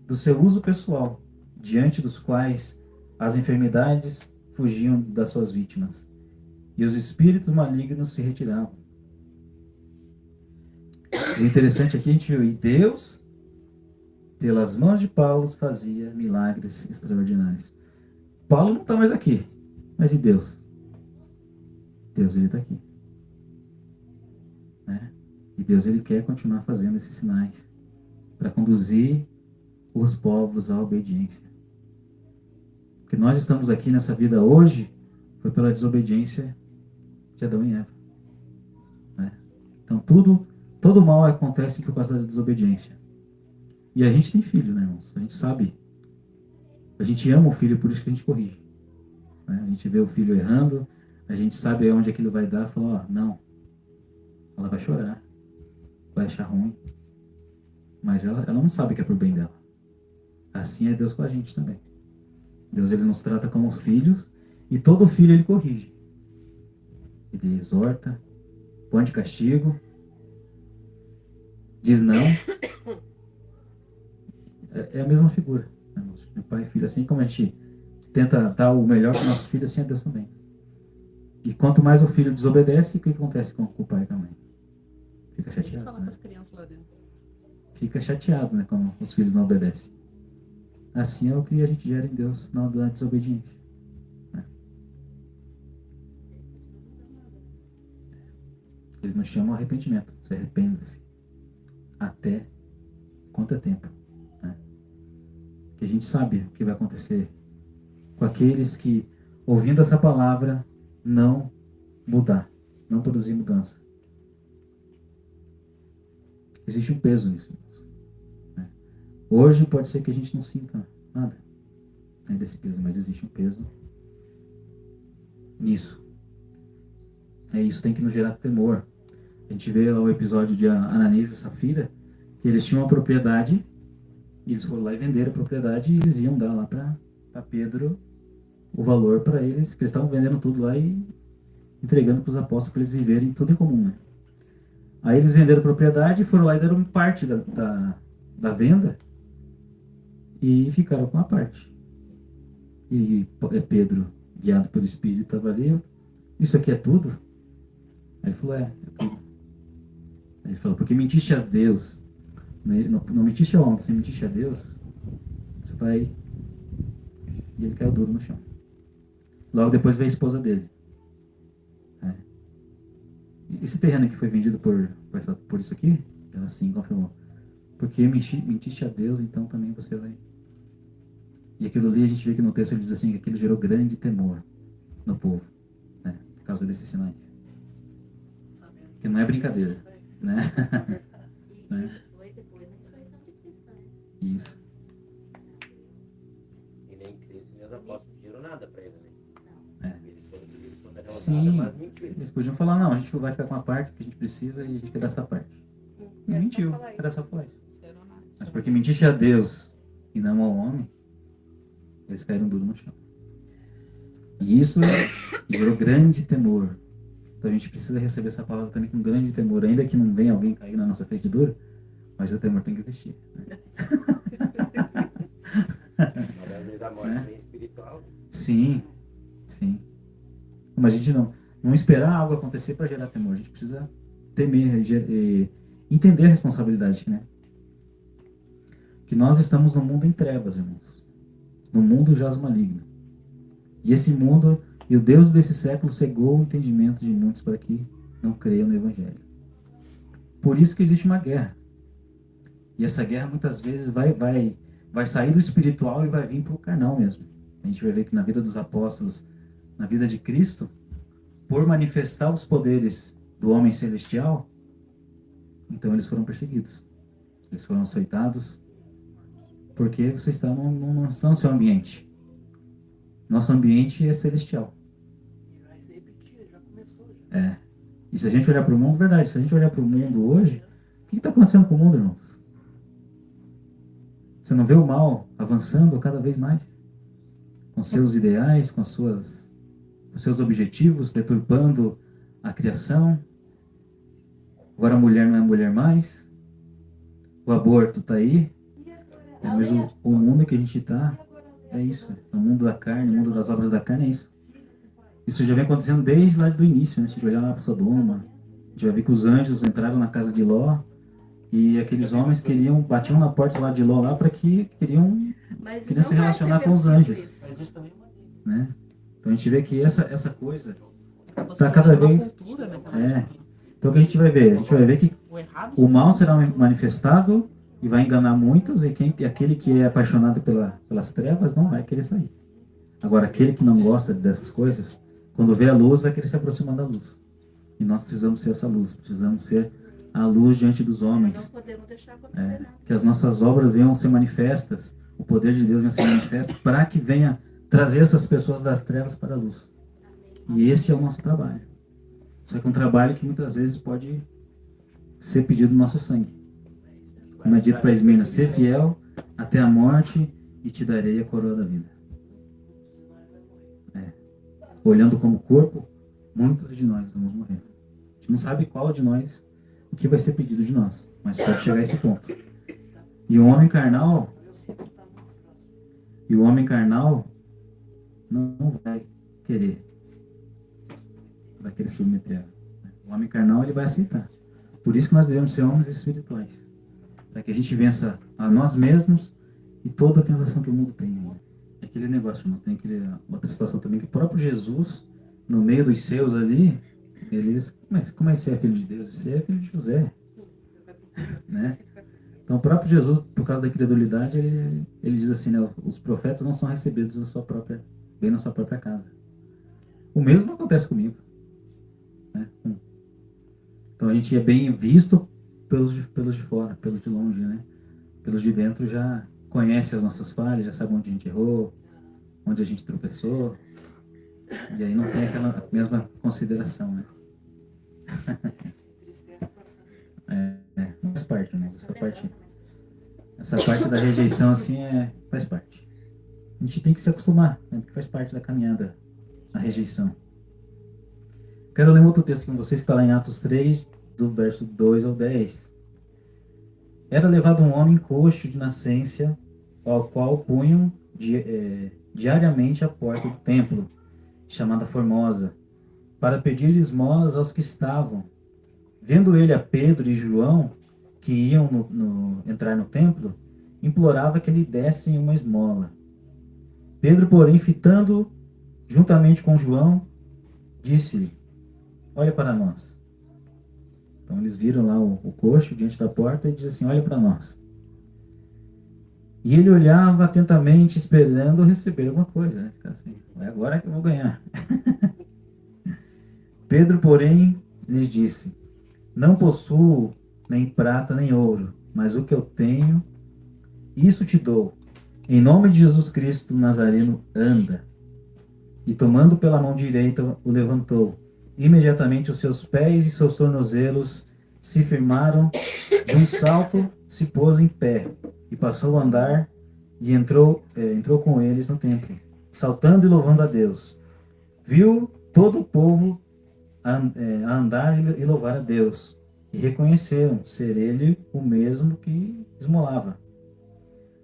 do seu uso pessoal, diante dos quais as enfermidades fugiam das suas vítimas e os espíritos malignos se retiravam. O interessante aqui a gente viu, e Deus, pelas mãos de Paulo, fazia milagres extraordinários. Paulo não está mais aqui, mas e Deus? Deus, ele está aqui. Né? E Deus, ele quer continuar fazendo esses sinais para conduzir os povos à obediência. Porque nós estamos aqui nessa vida hoje foi pela desobediência de Adão e Eva. Né? Então todo mal acontece por causa da desobediência. E a gente tem filho, né, irmãos? A gente sabe. A gente ama o filho, por isso que a gente corrige. Né? A gente vê o filho errando, a gente sabe onde aquilo vai dar, fala, não. Ela vai chorar, vai achar ruim. Mas ela não sabe que é por bem dela. Assim é Deus com a gente também. Deus, ele nos trata como filhos, e todo filho ele corrige. Ele exorta, põe de castigo, diz não. É a mesma figura. Meu pai e filho, assim como a gente tenta dar o melhor para o nosso filho, assim é Deus também. E quanto mais o filho desobedece, o que acontece com o pai e com a mãe? Fica chateado. Fala Né? com as crianças lá dentro. Fica chateado, né, quando os filhos não obedecem. Assim é o que a gente gera em Deus na desobediência. Né? Eles nos chamam ao arrependimento. Se arrependa-se. Até quanto é tempo? Né? Que a gente sabe o que vai acontecer com aqueles que, ouvindo essa palavra, não mudar, não produzir mudança. Existe um peso nisso. Né? Hoje pode ser que a gente não sinta nada, né, desse peso, mas existe um peso nisso. Isso tem que nos gerar temor. A gente vê lá o episódio de Ananias e Safira, que eles tinham uma propriedade, e eles foram lá e venderam a propriedade, e eles iam dar lá para Pedro o valor para eles, que eles estavam vendendo tudo lá e entregando para os apóstolos para eles viverem tudo em comum. Né? Aí eles venderam a propriedade, foram lá e deram parte da venda e ficaram com a parte. E Pedro, guiado pelo Espírito, estava ali, isso aqui é tudo? Aí ele falou, é tudo. Aí ele falou, porque mentiste a Deus, não mentiste ao homem, você mentiste a Deus, você vai... E ele caiu duro no chão. Logo depois veio a esposa dele. Esse terreno que foi vendido por isso aqui, ela sim confirmou. Porque mentiste a Deus, então também você vai... E aquilo ali a gente vê que no texto ele diz assim, que aquilo gerou grande temor no povo, né? Por causa desses sinais. Que não é brincadeira, né? E isso foi depois da ressurreição de Cristo, né? Isso. E nem Cristo nem os apóstolos pediram nada para ele, né? Não. Eles foram pedidos para derrotar, Sim, mas mentiram. eles podiam falar, não, a gente vai ficar com a parte que a gente precisa e a gente quer dar essa parte. Não mentiu, era só falar isso. Mas porque mentiste a Deus e não ao homem, eles caíram duro no chão. E isso gerou grande temor. Então a gente precisa receber essa palavra também com grande temor. Ainda que não venha alguém cair na nossa frente dura, mas o temor tem que existir. Né? Mas às vezes a morte vem espiritual. Sim, sim. Mas a gente não esperar algo acontecer para gerar temor. A gente precisa temer, entender a responsabilidade, né? Que nós estamos num mundo em trevas, irmãos. No mundo jaz o maligno. E esse mundo, e o Deus desse século cegou o entendimento de muitos para que não creiam no Evangelho. Por isso que existe uma guerra. E essa guerra muitas vezes vai sair do espiritual e vai vir para o carnal mesmo. A gente vai ver que na vida dos apóstolos, na vida de Cristo, por manifestar os poderes do homem celestial, então eles foram perseguidos. Eles foram açoitados, porque você está não está no seu ambiente. Nosso ambiente é celestial. E vai se repetir, já começou. Já. E se a gente olhar para o mundo, verdade, se a gente olhar para o mundo hoje, o que está acontecendo com o mundo, irmãos? Você não vê o mal avançando cada vez mais? Com seus ideais, com seus objetivos, deturpando a criação. Agora a mulher não é mulher mais. O aborto está aí. Mas o mundo que a gente está é isso. O mundo da carne, o mundo das obras da carne é isso. Isso já vem acontecendo desde lá do início, né? Se a gente olhar lá para Sodoma, a gente vai ver que os anjos entraram na casa de Ló e aqueles homens batiam na porta lá de Ló lá para que queriam se relacionar com os anjos. Mas isso também é uma lei. Né? Então a gente vê que essa coisa Acaba está sendo cada uma vez... cultura, né, Então o que a gente vai ver? A gente vai ver que o errado o mal será manifestado e vai enganar muitos, e aquele que é apaixonado pelas trevas não vai querer sair. Agora, aquele que não gosta dessas coisas, quando vê a luz, vai querer se aproximar da luz. E nós precisamos ser essa luz, precisamos ser a luz diante dos homens. Não podemos deixar acontecer nada. Que as nossas obras venham ser manifestas, o poder de Deus venha ser manifesto, para que venha trazer essas pessoas das trevas para a luz. E esse é o nosso trabalho. Só que é um trabalho que muitas vezes pode ser pedido no nosso sangue. Como é dito para Esmirna, ser fiel até a morte e te darei a coroa da vida. Olhando como corpo, muitos de nós vamos morrer. A gente não sabe qual de nós, o que vai ser pedido de nós, mas pode chegar a esse ponto. E o homem carnal não vai querer se submeter. O homem carnal ele vai aceitar. Por isso que nós devemos ser homens espirituais, para que a gente vença a nós mesmos e toda a tentação que o mundo tem. É aquele negócio, irmão, tem outra situação também, que o próprio Jesus, no meio dos seus ali, eles, mas como é que você é filho de Deus? Você é filho de José. Né? Então o próprio Jesus, por causa da incredulidade, ele diz assim, né, os profetas não são recebidos bem na sua própria casa. O mesmo acontece comigo. Né? Então a gente é bem visto pelos de fora, pelos de longe, né? Pelos de dentro já conhece as nossas falhas, já sabe onde a gente errou, onde a gente tropeçou, e aí não tem aquela mesma consideração, né? Faz parte, né? Essa parte da rejeição assim faz parte. A gente tem que se acostumar, né? Porque faz parte da caminhada, a rejeição. Quero ler um outro texto com vocês que está lá em Atos 3, do verso 2 ao 10. Era levado um homem coxo de nascença, ao qual punham diariamente a porta do templo, chamada Formosa, para pedir esmolas aos que estavam. Vendo ele a Pedro e João, que iam entrar no templo, implorava que lhe dessem uma esmola. Pedro, porém, fitando juntamente com João, disse-lhe: olha para nós. Então eles viram lá o coxo diante da porta e diz assim: olha para nós. E ele olhava atentamente, esperando receber alguma coisa, né? Fica assim, é agora que eu vou ganhar. Pedro, porém, lhes disse: não possuo nem prata nem ouro, mas o que eu tenho, isso te dou. Em nome de Jesus Cristo Nazareno, anda. E tomando pela mão direita, o levantou. Imediatamente os seus pés e seus tornozelos se firmaram, de um salto se pôs em pé, e passou a andar, e entrou com eles no templo, saltando e louvando a Deus. Viu todo o povo a andar e louvar a Deus, e reconheceram ser ele o mesmo que esmolava,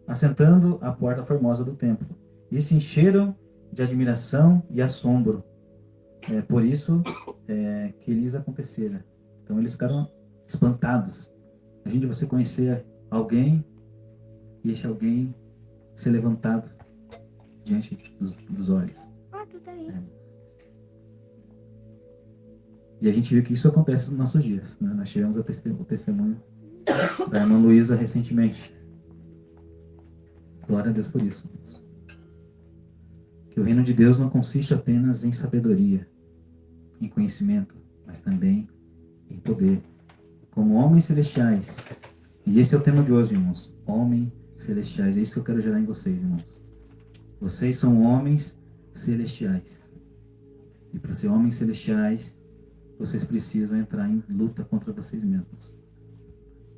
assentando à porta formosa do templo, e se encheram de admiração e assombro. Por isso que lhes acontecera. Então eles ficaram espantados. Imagine você conhecer alguém e esse alguém ser levantado diante dos olhos. E a gente viu que isso acontece nos nossos dias, né? Nós tivemos o testemunho da irmã Luísa recentemente. Glória a Deus por isso. Que o reino de Deus não consiste apenas em sabedoria, em conhecimento, mas também em poder. Como homens celestiais. E esse é o tema de hoje, irmãos. Homens celestiais. É isso que eu quero gerar em vocês, irmãos. Vocês são homens celestiais. E para ser homens celestiais, vocês precisam entrar em luta contra vocês mesmos.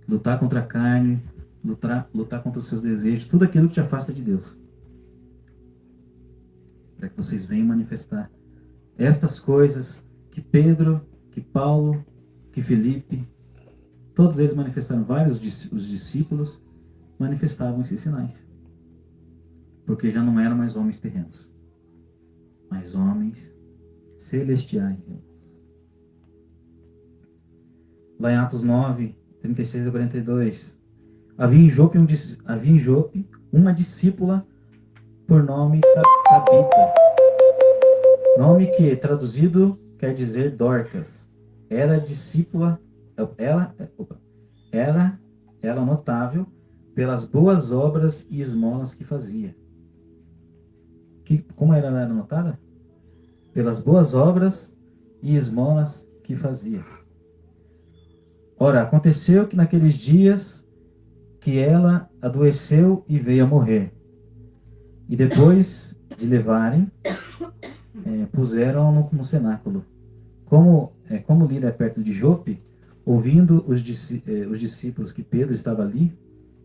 Lutar contra a carne, lutar contra os seus desejos, tudo aquilo que te afasta de Deus. Para que vocês venham manifestar estas coisas que Pedro, que Paulo, que Felipe, Todos eles manifestaram, os discípulos manifestavam esses sinais. Porque já não eram mais homens terrenos, mas homens celestiais. Lá em Atos 9, 36 a 42. Havia em Jope uma discípula por nome Tabita. Nome que, traduzido, quer dizer Dorcas. Era discípula, ela notável pelas boas obras e esmolas que fazia. Como ela era notada? Pelas boas obras e esmolas que fazia. Ora, aconteceu que naqueles dias que ela adoeceu e veio a morrer. E depois de levarem, puseram-no no cenáculo. Como Lida é perto de Jope, ouvindo os discípulos que Pedro estava ali,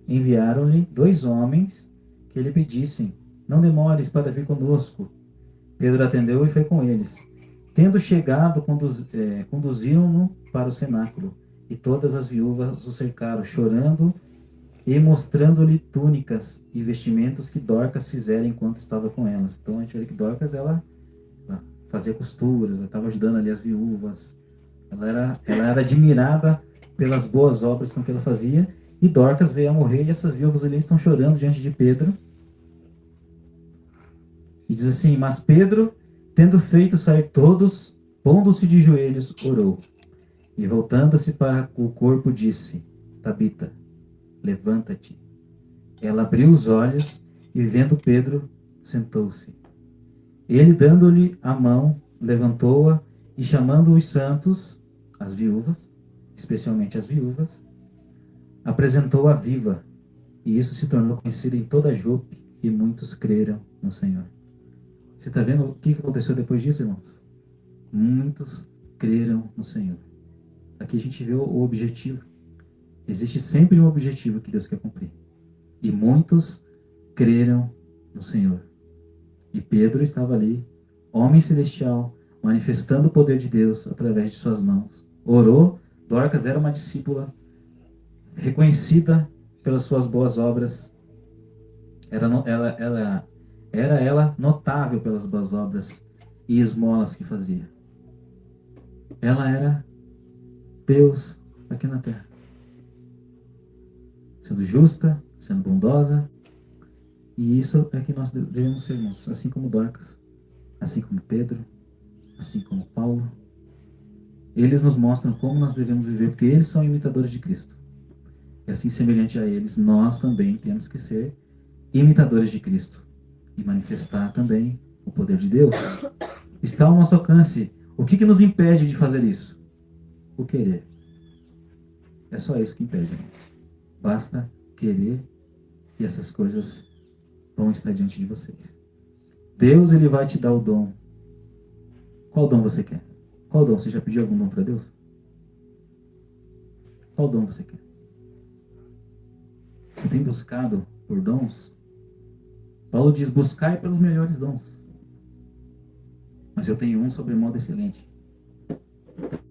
enviaram-lhe 2 homens que lhe pedissem: não demores para vir conosco. Pedro atendeu e foi com eles. Tendo chegado, conduziram-no para o cenáculo, e todas as viúvas o cercaram, chorando e mostrando-lhe túnicas e vestimentos que Dorcas fizera enquanto estava com elas. Então a gente vê que Dorcas, ela fazia costuras, ela estava ajudando ali as viúvas. Ela era admirada pelas boas obras com que ela fazia, e Dorcas veio a morrer, e essas viúvas ali estão chorando diante de Pedro. E diz assim: mas Pedro, tendo feito sair todos, pondo-se de joelhos, orou. E voltando-se para o corpo, disse: Tabita, levanta-te. Ela abriu os olhos e, vendo Pedro, sentou-se. Ele, dando-lhe a mão, levantou-a e, chamando os santos, as viúvas, especialmente as viúvas, apresentou-a viva. E isso se tornou conhecido em toda Jope, e muitos creram no Senhor. Você está vendo o que aconteceu depois disso, irmãos? Muitos creram no Senhor. Aqui a gente vê o objetivo. Existe sempre um objetivo que Deus quer cumprir. E muitos creram no Senhor. E Pedro estava ali, homem celestial, manifestando o poder de Deus através de suas mãos. Orou. Dorcas era uma discípula reconhecida pelas suas boas obras. Era ela notável pelas boas obras e esmolas que fazia. Ela era Deus aqui na terra. Sendo justa, sendo bondosa. E isso é que nós devemos ser, irmãos. Assim como Dorcas, assim como Pedro, assim como Paulo. Eles nos mostram como nós devemos viver, porque eles são imitadores de Cristo. E assim, semelhante a eles, nós também temos que ser imitadores de Cristo. E manifestar também o poder de Deus. Está ao nosso alcance. O que nos impede de fazer isso? O querer. É só isso que impede, irmãos. Basta querer e essas coisas vão estar diante de vocês. Deus, Ele vai te dar o dom. Qual dom você quer? Qual dom? Você já pediu algum dom para Deus? Qual dom você quer? Você tem buscado por dons? Paulo diz: buscai pelos melhores dons. Mas eu tenho um sobre modo excelente.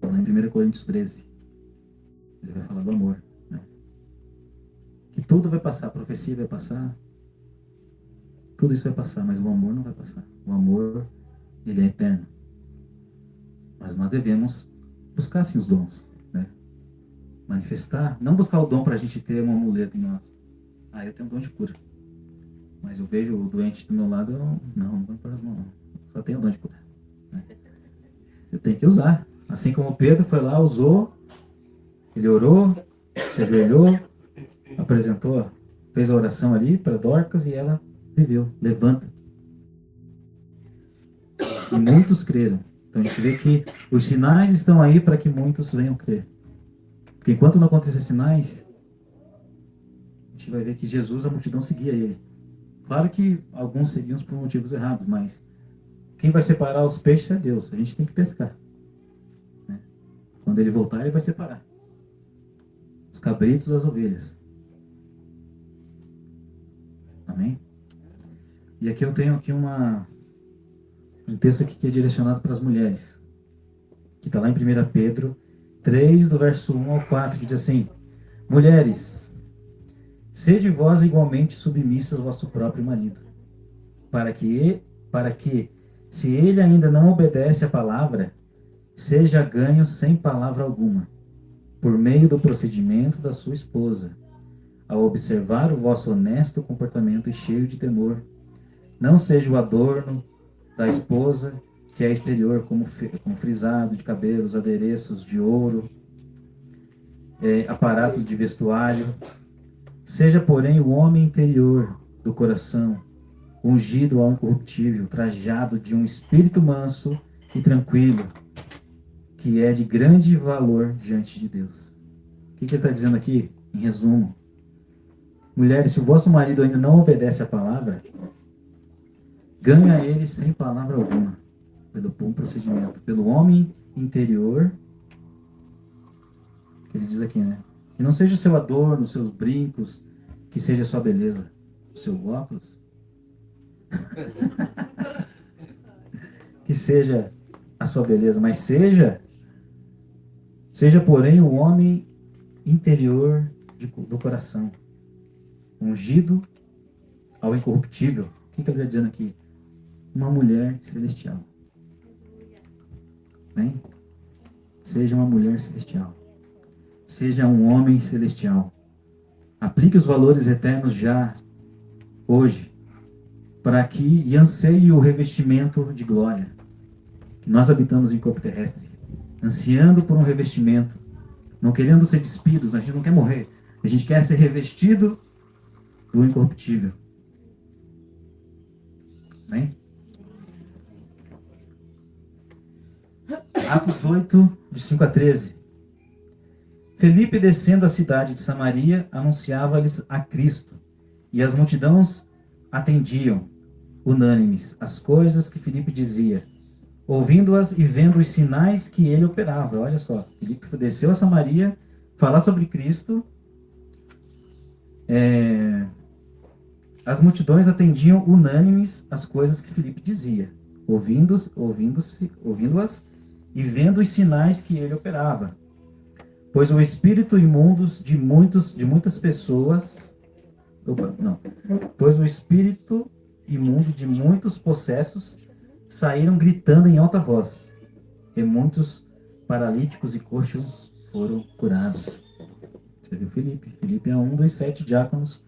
Lá em 1 Coríntios 13. Ele vai falar do amor. Né? Que tudo vai passar, a profecia vai passar. Tudo isso vai passar, mas o amor não vai passar. O amor, ele é eterno. Mas nós devemos buscar sim os dons. Né? Manifestar. Não buscar o dom para a gente ter um amuleto em nós. Ah, eu tenho um dom de cura. Mas eu vejo o doente do meu lado, eu não vou pôr as mãos, não. Só tenho o dom de cura. Né? Você tem que usar. Assim como Pedro foi lá, usou, ele orou, se ajoelhou, apresentou, fez a oração ali para Dorcas e ela viveu. Levanta. E muitos creram. Então a gente vê que os sinais estão aí para que muitos venham crer. Porque enquanto não acontecer sinais, a gente vai ver que Jesus, a multidão seguia ele. Claro que alguns seguiam por motivos errados, mas quem vai separar os peixes é Deus. A gente tem que pescar. Né? Quando ele voltar, ele vai separar os cabritos das ovelhas. Amém? E aqui eu tenho aqui um texto aqui que é direcionado para as mulheres. Que está lá em 1 Pedro 3, do verso 1 ao 4, que diz assim: Mulheres, sede vós igualmente submissas ao vosso próprio marido, para que, se ele ainda não obedece à palavra, seja ganho sem palavra alguma, por meio do procedimento da sua esposa, ao observar o vosso honesto comportamento e cheio de temor. Não seja o adorno da esposa, que é exterior, como frisado de cabelos, adereços de ouro, aparatos de vestuário. Seja, porém, o homem interior do coração, ungido ao incorruptível, trajado de um espírito manso e tranquilo, que é de grande valor diante de Deus. O que ele está dizendo aqui? Em resumo: mulheres, se o vosso marido ainda não obedece à palavra, ganha ele sem palavra alguma, pelo bom procedimento, pelo homem interior, que ele diz aqui, né? Que não seja o seu adorno, os seus brincos, que seja a sua beleza, o seu óculos, que seja a sua beleza, mas seja, porém, o homem interior do coração, ungido ao incorruptível. O que ele está dizendo aqui? Uma mulher celestial. Bem? Seja uma mulher celestial. Seja um homem celestial. Aplique os valores eternos já, hoje, para que e anseie o revestimento de glória. Que nós habitamos em corpo terrestre, ansiando por um revestimento, não querendo ser despidos, a gente não quer morrer, a gente quer ser revestido do incorruptível. Bem? Atos 8, de 5 a 13. Felipe, descendo a cidade de Samaria, anunciava-lhes a Cristo, e as multidões atendiam, unânimes, as coisas que Felipe dizia, ouvindo-as e vendo os sinais que ele operava. Olha só, Felipe desceu a Samaria, falar sobre Cristo, as multidões atendiam unânimes as coisas que Felipe dizia, ouvindo-as e vendo os sinais que ele operava. Pois o espírito imundo de muitas pessoas, pois o espírito imundo de muitos possessos saíram gritando em alta voz, e muitos paralíticos e coxos foram curados. Você viu Felipe? Felipe é um dos 7 diáconos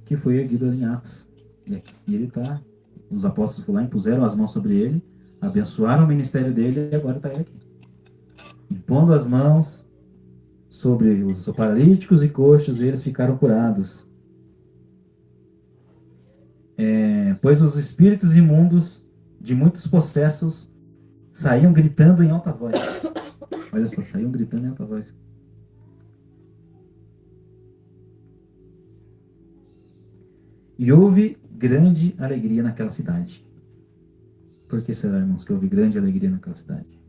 que foi erguido ali em Atos. E aqui ele está, os apóstolos foram lá, impuseram as mãos sobre ele, abençoaram o ministério dele e agora está ele aqui, impondo as mãos sobre os paralíticos e coxos, e eles ficaram curados. Pois os espíritos imundos de muitos possessos saíam gritando em alta voz. Olha só, saíam gritando em alta voz. E houve grande alegria naquela cidade. Por que será, irmãos, que houve grande alegria naquela cidade?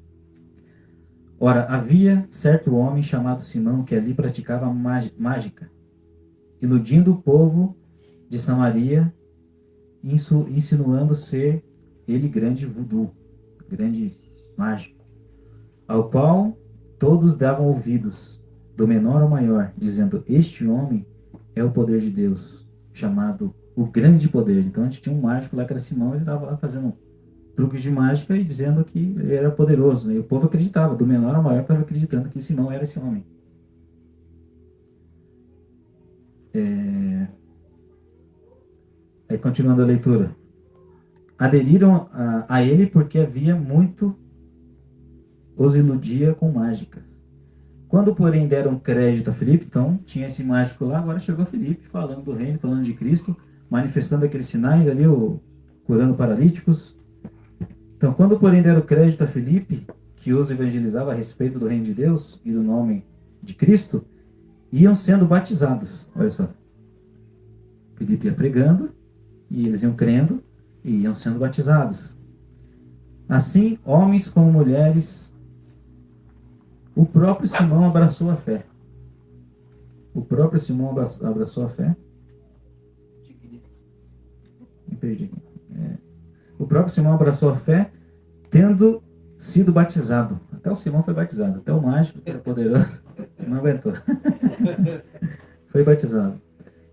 Ora, havia certo homem chamado Simão, que ali praticava mágica, iludindo o povo de Samaria, insinuando ser ele grande voodoo, grande mágico, ao qual todos davam ouvidos, do menor ao maior, dizendo: este homem é o poder de Deus, chamado o grande poder. Então a gente tinha um mágico lá que era Simão, ele estava lá fazendo truques de mágica e dizendo que ele era poderoso, né? E o povo acreditava, do menor ao maior estava acreditando que Simão era esse homem. Aí, continuando a leitura. Aderiram a ele porque havia muito os iludia com mágicas. Quando, porém, deram crédito a Filipe, então tinha esse mágico lá, agora chegou Filipe falando do reino, falando de Cristo, manifestando aqueles sinais ali, curando paralíticos. Então, quando, porém, deram crédito a Filipe, que os evangelizava a respeito do reino de Deus e do nome de Cristo, iam sendo batizados. Olha só. Filipe ia pregando, e eles iam crendo, e iam sendo batizados. Assim, homens como mulheres, o próprio Simão abraçou a fé. O próprio Simão abraçou a fé. Me perdi aqui. O próprio Simão abraçou a fé, tendo sido batizado. Até o Simão foi batizado. Até o mágico, que era poderoso, não aguentou. Foi batizado.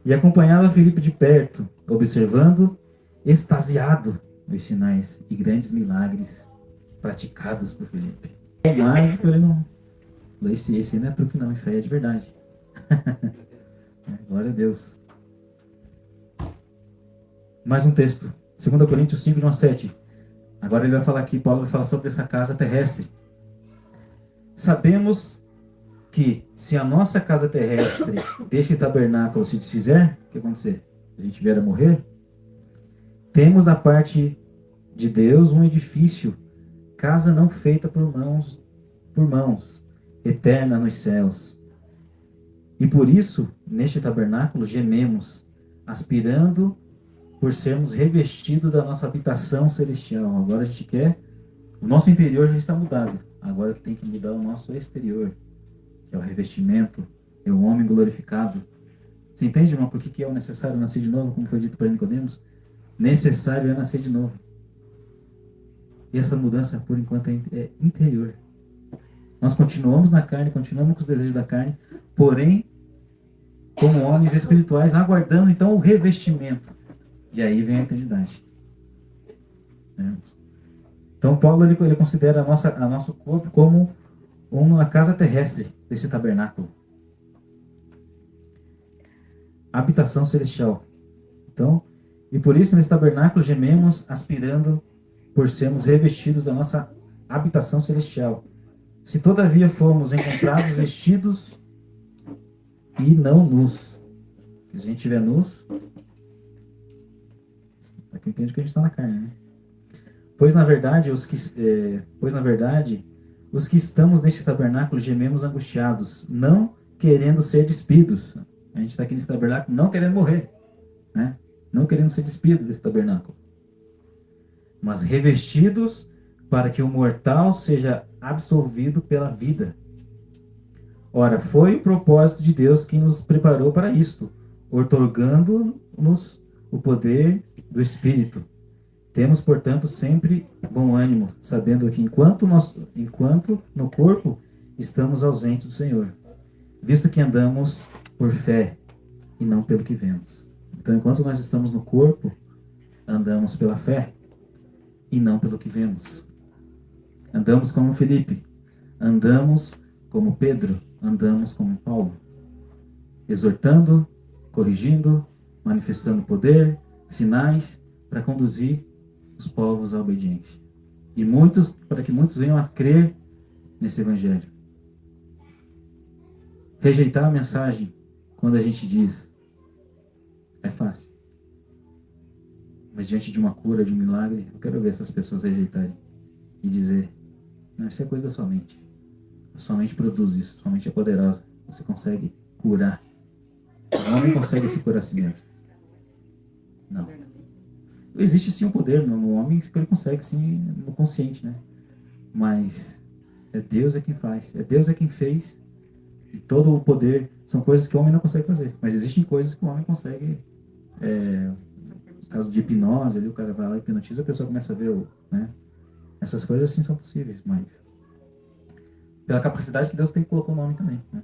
E acompanhava Filipe de perto, observando, extasiado, os sinais e grandes milagres praticados por Filipe. O mágico, ele não... Esse não é truque não, isso aí é de verdade. Glória a Deus. Mais um texto. 2 Coríntios 5, de 1 a 7. Agora ele vai falar aqui, Paulo vai falar sobre essa casa terrestre. Sabemos que se a nossa casa terrestre deste tabernáculo se desfizer, o que vai acontecer? A gente vier a morrer. Temos da parte de Deus um edifício, casa não feita por mãos, eterna nos céus. E por isso, neste tabernáculo, gememos, aspirando por sermos revestidos da nossa habitação celestial. Agora a gente quer, o nosso interior já está mudado. Agora que tem que mudar o nosso exterior, que é o revestimento, é o homem glorificado. Você entende, irmão, por que é necessário nascer de novo, como foi dito para Nicodemos? Necessário é nascer de novo. E essa mudança, por enquanto, é interior. Nós continuamos na carne, continuamos com os desejos da carne, porém, como homens espirituais, aguardando então o revestimento. E aí vem a eternidade. Então Paulo ele considera a nosso corpo como uma casa terrestre desse tabernáculo. Habitação celestial. Então, e por isso nesse tabernáculo gememos, aspirando por sermos revestidos da nossa habitação celestial. Se todavia formos encontrados vestidos e não nus. Se a gente estiver nus, aqui entende que a gente está na carne, né? Pois na verdade, os que estamos neste tabernáculo gememos angustiados, não querendo ser despidos. A gente está aqui nesse tabernáculo não querendo morrer, né? Não querendo ser despido desse tabernáculo, mas revestidos para que o mortal seja absolvido pela vida. Ora, foi o propósito de Deus que nos preparou para isto, outorgando-nos o poder do Espírito. Temos, portanto, sempre bom ânimo, sabendo que enquanto no corpo estamos ausentes do Senhor, visto que andamos por fé e não pelo que vemos. Então, enquanto nós estamos no corpo, andamos pela fé e não pelo que vemos. Andamos como Filipe, andamos como Pedro, andamos como Paulo, exortando, corrigindo, manifestando poder, sinais para conduzir os povos à obediência. E para que muitos venham a crer nesse evangelho. Rejeitar a mensagem quando a gente diz é fácil. Mas diante de uma cura, de um milagre, eu quero ver essas pessoas rejeitarem e dizer: não, isso é coisa da sua mente. A sua mente produz isso, sua mente é poderosa. Você consegue curar. O homem consegue se curar a si mesmo. Não. Existe sim um poder no homem que ele consegue sim no consciente, né? Mas Deus é quem faz. Deus é quem fez. E todo o poder são coisas que o homem não consegue fazer. Mas existem coisas que o homem consegue. No caso de hipnose, ali o cara vai lá e hipnotiza, a pessoa começa a ver, né? Essas coisas sim são possíveis, mas pela capacidade que Deus tem que colocar no homem também, né?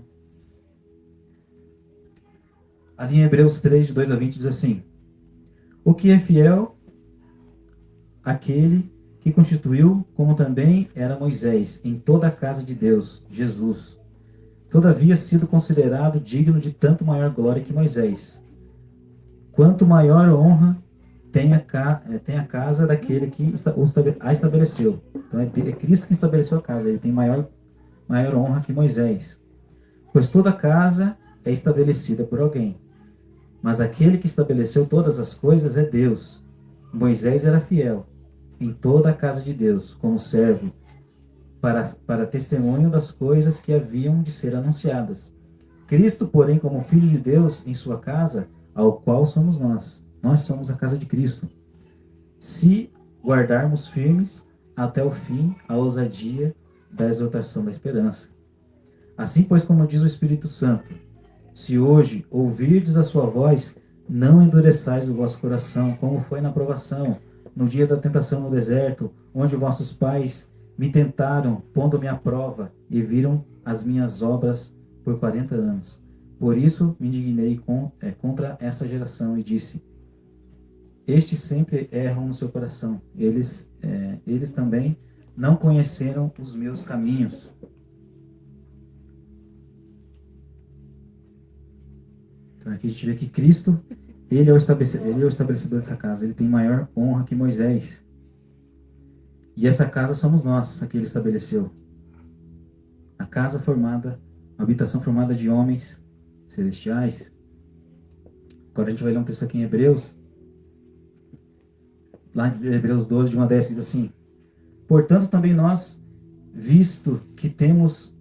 Ali em Hebreus 3, de 2 a 20, diz assim: o que é fiel, aquele que constituiu, como também era Moisés, em toda a casa de Deus, Jesus. Todavia sido considerado digno de tanto maior glória que Moisés. Quanto maior honra tem a casa daquele que a estabeleceu. Então é Cristo que estabeleceu a casa, ele tem maior honra que Moisés. Pois toda casa é estabelecida por alguém. Mas aquele que estabeleceu todas as coisas é Deus. Moisés era fiel em toda a casa de Deus, como servo, para testemunho das coisas que haviam de ser anunciadas. Cristo, porém, como Filho de Deus em sua casa, ao qual somos nós. Nós somos a casa de Cristo. Se guardarmos firmes até o fim a ousadia da exaltação da esperança. Assim, pois, como diz o Espírito Santo: se hoje ouvirdes a sua voz, não endureçais o vosso coração, como foi na provação, no dia da tentação no deserto, onde vossos pais Me tentaram, pondo-me à prova, e viram as minhas obras por 40 anos. Por isso me indignei contra essa geração e disse: estes sempre erram no seu coração. Eles também não conheceram os meus caminhos. Então aqui a gente vê que Cristo, ele é o estabelecedor dessa casa. Ele tem maior honra que Moisés. E essa casa somos nós, a que ele estabeleceu. A casa formada, a habitação formada de homens celestiais. Agora a gente vai ler um texto aqui em Hebreus. Lá em Hebreus 12, de 1 a 10, diz assim: portanto também nós, visto que temos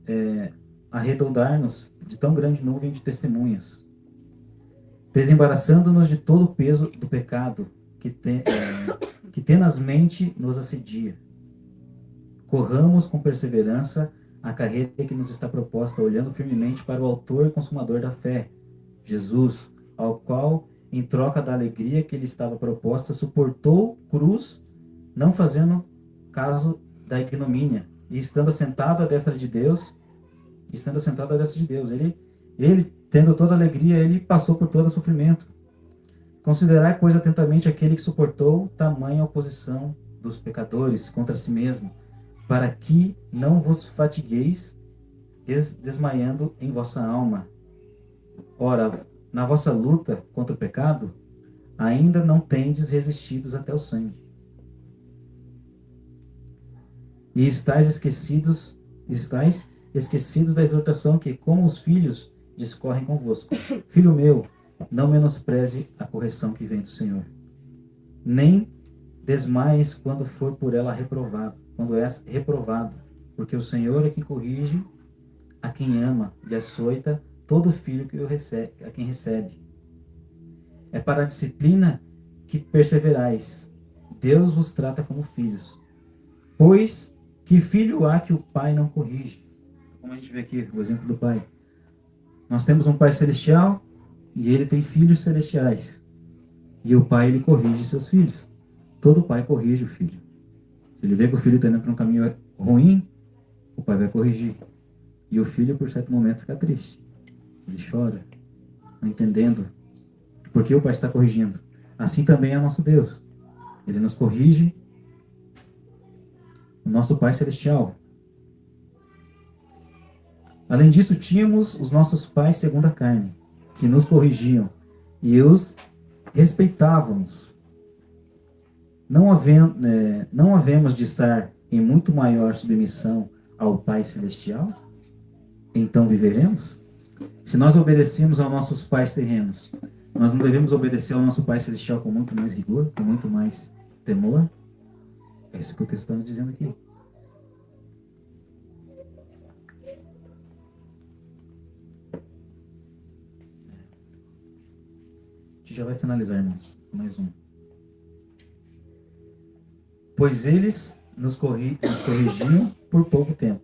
arredondar-nos de tão grande nuvem de testemunhas, desembaraçando-nos de todo o peso do pecado que tenazmente nos assedia, corramos com perseverança a carreira que nos está proposta, olhando firmemente para o autor e consumador da fé, Jesus, ao qual, em troca da alegria que lhe estava proposta, suportou cruz, não fazendo caso da ignomínia, e estando assentado à destra de Deus, ele tendo toda a alegria, ele passou por todo o sofrimento. Considerai, pois, atentamente aquele que suportou tamanha oposição dos pecadores contra si mesmo, para que não vos fatigueis desmaiando em vossa alma. Ora, na vossa luta contra o pecado, ainda não tendes resistidos até o sangue. E estáis esquecidos da exortação que, como os filhos, discorrem convosco. Filho meu, não menospreze a correção que vem do Senhor, nem desmaies quando for por ela reprovado, quando és reprovado, porque o Senhor é quem corrige a quem ama e açoita todo filho a quem recebe. É para a disciplina que perseverais. Deus vos trata como filhos. Pois que filho há que o pai não corrige? Como a gente vê aqui o exemplo do pai. Nós temos um pai celestial e ele tem filhos celestiais. E o pai, ele corrige seus filhos. Todo pai corrige o filho. Se ele vê que o filho está indo para um caminho ruim, o pai vai corrigir. E o filho, por certo momento, fica triste. Ele chora, não entendendo por que o pai está corrigindo. Assim também é nosso Deus. Ele nos corrige, o nosso Pai Celestial. Além disso, tínhamos os nossos pais segundo a carne, que nos corrigiam, e os respeitávamos. Não havemos de estar em muito maior submissão ao Pai Celestial? Então viveremos? Se nós obedecemos aos nossos pais terrenos, nós não devemos obedecer ao nosso Pai Celestial com muito mais rigor, com muito mais temor? É isso que o texto está nos dizendo aqui. A gente já vai finalizar, irmãos. Mais um. Pois eles nos corrigiam por pouco tempo,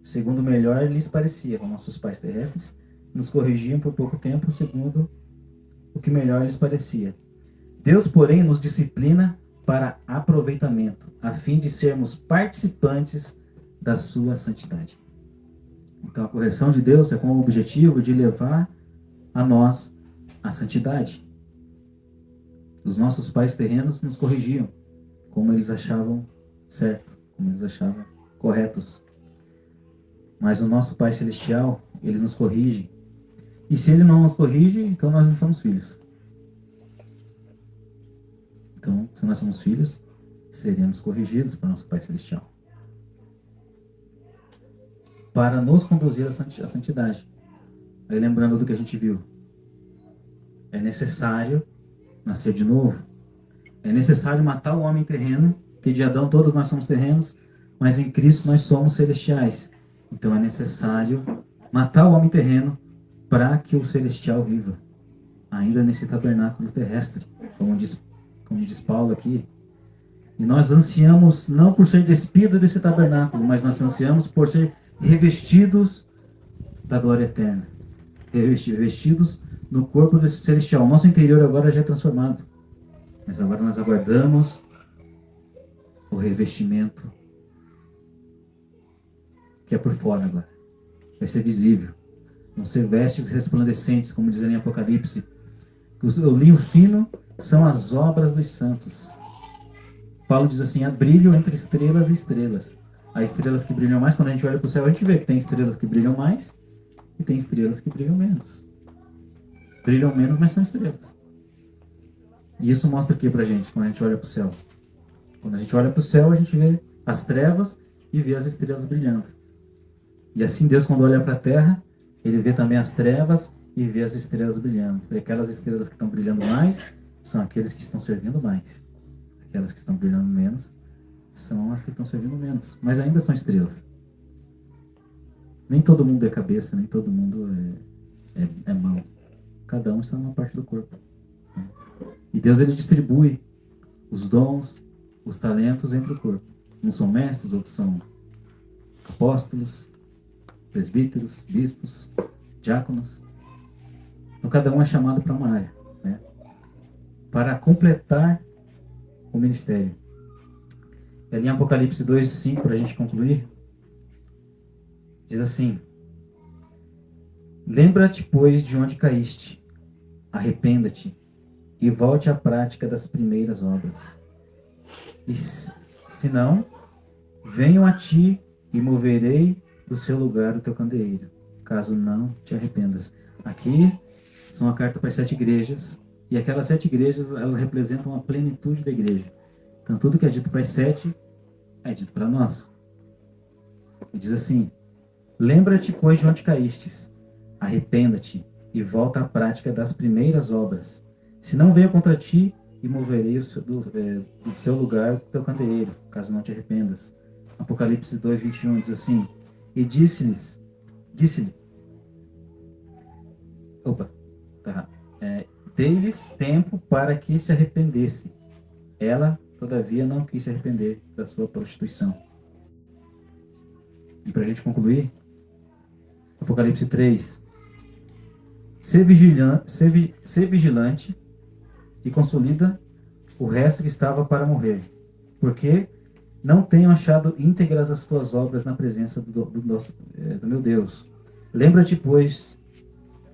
segundo melhor lhes parecia. Como nossos pais terrestres nos corrigiam por pouco tempo, segundo o que melhor lhes parecia. Deus, porém, nos disciplina para aproveitamento, a fim de sermos participantes da sua santidade. Então, a correção de Deus é com o objetivo de levar a nós a santidade. Os nossos pais terrenos nos corrigiam, como eles achavam certo, como eles achavam corretos. Mas o nosso Pai Celestial, ele nos corrige. E se ele não nos corrige, então nós não somos filhos. Então, se nós somos filhos, seremos corrigidos por nosso Pai Celestial, para nos conduzir à santidade. Aí, lembrando do que a gente viu, é necessário nascer de novo. É necessário matar o homem terreno, que de Adão todos nós somos terrenos, mas em Cristo nós somos celestiais. Então é necessário matar o homem terreno para que o celestial viva, ainda nesse tabernáculo terrestre, como diz Paulo aqui. E nós ansiamos não por ser despidos desse tabernáculo, mas nós ansiamos por ser revestidos da glória eterna, revestidos no corpo desse celestial. O nosso interior agora já é transformado, mas agora nós aguardamos o revestimento que é por fora agora. Vai ser visível. Vão ser vestes resplandecentes, como diz em Apocalipse. O linho fino são as obras dos santos. Paulo diz assim, há brilho entre estrelas e estrelas. Há estrelas que brilham mais. Quando a gente olha para o céu, a gente vê que tem estrelas que brilham mais e tem estrelas que brilham menos. Brilham menos, mas são estrelas. E isso mostra o que pra gente, quando a gente olha para o céu? Quando a gente olha para o céu, a gente vê as trevas e vê as estrelas brilhando. E assim Deus, quando olha para a terra, Ele vê também as trevas e vê as estrelas brilhando. E aquelas estrelas que estão brilhando mais são aqueles que estão servindo mais. Aquelas que estão brilhando menos são as que estão servindo menos. Mas ainda são estrelas. Nem todo mundo é cabeça, nem todo mundo é mão. Cada um está numa parte do corpo. E Deus, Ele distribui os dons, os talentos entre o corpo. Uns são mestres, outros são apóstolos, presbíteros, bispos, diáconos. Então cada um é chamado para uma área, né? Para completar o ministério. E ali em Apocalipse 2:5, para a gente concluir, diz assim: lembra-te, pois, de onde caíste, arrependa-te e volte à prática das primeiras obras. E se não, venho a ti e moverei do seu lugar o teu candeeiro, caso não te arrependas. Aqui são a carta para as 7 igrejas, e aquelas 7 igrejas, elas representam a plenitude da igreja. Então tudo que é dito para as 7 é dito para nós. E diz assim: lembra-te, pois, de onde caístes, arrependa-te e volta à prática das primeiras obras. Se não, venho contra ti e moverei do seu lugar o teu candeeiro, caso não te arrependas. Apocalipse 2:21 diz assim: e disse-lhe, dei-lhes tempo para que se arrependesse. Ela, todavia, não quis se arrepender da sua prostituição. E para a gente concluir, Apocalipse 3: ser vigilante e consolida o resto que estava para morrer, porque não tenho achado íntegras as tuas obras na presença do meu Deus. Lembra-te, pois,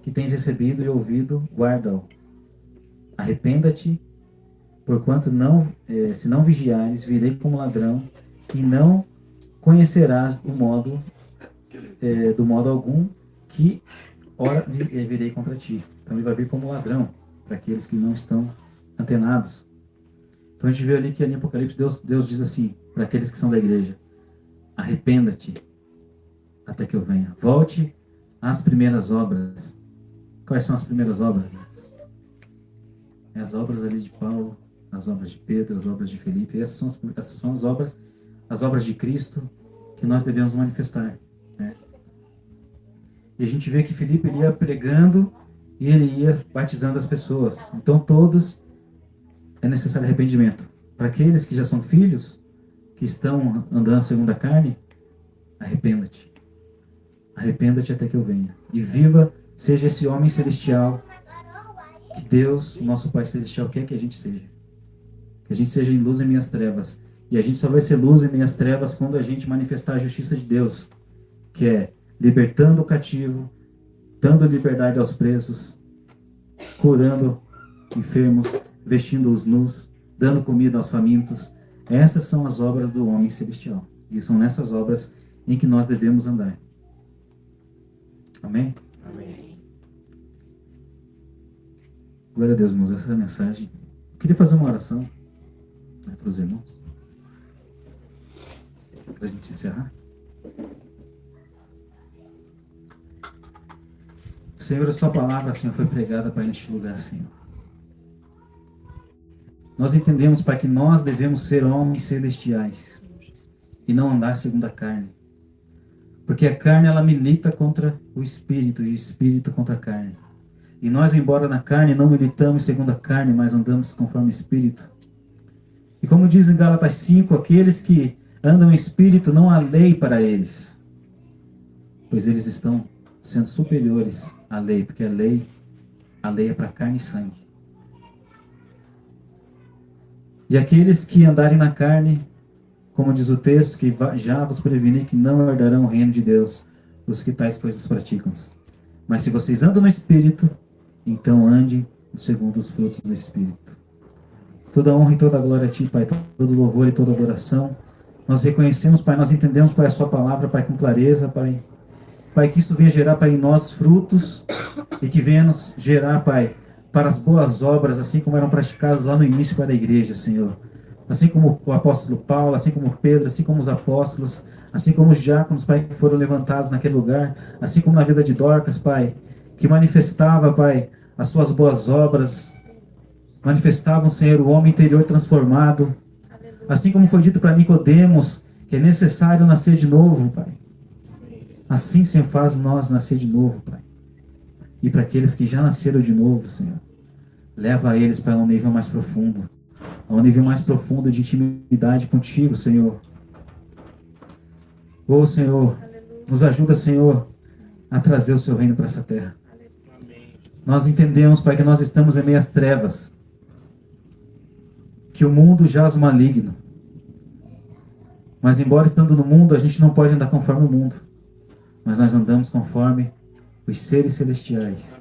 que tens recebido e ouvido, guarda-o. Arrependa-te, porquanto se não vigiares, virei como ladrão, e não conhecerás do modo algum que ora virei contra ti. Então ele vai vir como ladrão para aqueles que não estão antenados. Então a gente vê ali que ali em Apocalipse Deus diz assim para aqueles que são da igreja: arrependa-te até que eu venha. Volte às primeiras obras. Quais são as primeiras obras, irmãos? É as obras ali de Paulo, as obras de Pedro, as obras de Felipe. Essas são as obras de Cristo que nós devemos manifestar, né? E a gente vê que Felipe ele ia pregando e ele ia batizando as pessoas. Então todos é necessário arrependimento. Para aqueles que já são filhos, que estão andando segundo a carne, arrependa-te. Arrependa-te até que eu venha. E viva, seja esse homem celestial que Deus, o nosso Pai Celestial, quer que a gente seja. Que a gente seja em luz em minhas trevas. E a gente só vai ser luz em minhas trevas quando a gente manifestar a justiça de Deus, que é libertando o cativo, dando liberdade aos presos, curando enfermos, vestindo os nus, dando comida aos famintos. Essas são as obras do homem celestial. E são nessas obras em que nós devemos andar. Amém? Amém. Glória a Deus, irmãos. Essa é a mensagem. Eu queria fazer uma oração, né, para os irmãos, para a gente encerrar. Senhor, a sua palavra, Senhor, foi pregada, Pai, neste lugar, Senhor. Nós entendemos, Pai, que nós devemos ser homens celestiais e não andar segundo a carne. Porque a carne, ela milita contra o Espírito e o Espírito contra a carne. E nós, embora na carne, não militamos segundo a carne, mas andamos conforme o Espírito. E como diz em Gálatas 5, aqueles que andam em Espírito, não há lei para eles, pois eles estão sendo superiores à lei, porque a lei é para carne e sangue. E aqueles que andarem na carne Como diz o texto, que já vos preveni que não herdarão o reino de Deus os que tais coisas praticam. Mas se vocês andam no Espírito, então andem segundo os frutos do Espírito. Toda honra e toda glória a Ti, Pai, todo louvor e toda adoração. Nós reconhecemos, Pai, nós entendemos, Pai, a Sua palavra, Pai, com clareza, Pai. Pai, que isso venha gerar, Pai, em nós frutos e que venha nos gerar, Pai, para as boas obras, assim como eram praticadas lá no início, Pai, da igreja, Senhor. Assim como o apóstolo Paulo, assim como Pedro, assim como os apóstolos, assim como os diáconos, Pai, que foram levantados naquele lugar, assim como na vida de Dorcas, Pai, que manifestava, Pai, as suas boas obras, manifestavam, Senhor, o homem interior transformado, assim como foi dito para Nicodemos, que é necessário nascer de novo, Pai. Assim, Senhor, faz nós nascer de novo, Pai. E para aqueles que já nasceram de novo, Senhor, leva eles para um nível mais profundo, a um nível mais profundo de intimidade contigo, Senhor. Ô, Senhor, nos ajuda, Senhor, a trazer o seu reino para essa terra. Nós entendemos, Pai, que nós estamos em meias trevas, que o mundo jaz maligno. Mas embora estando no mundo, a gente não pode andar conforme o mundo. Mas nós andamos conforme os seres celestiais.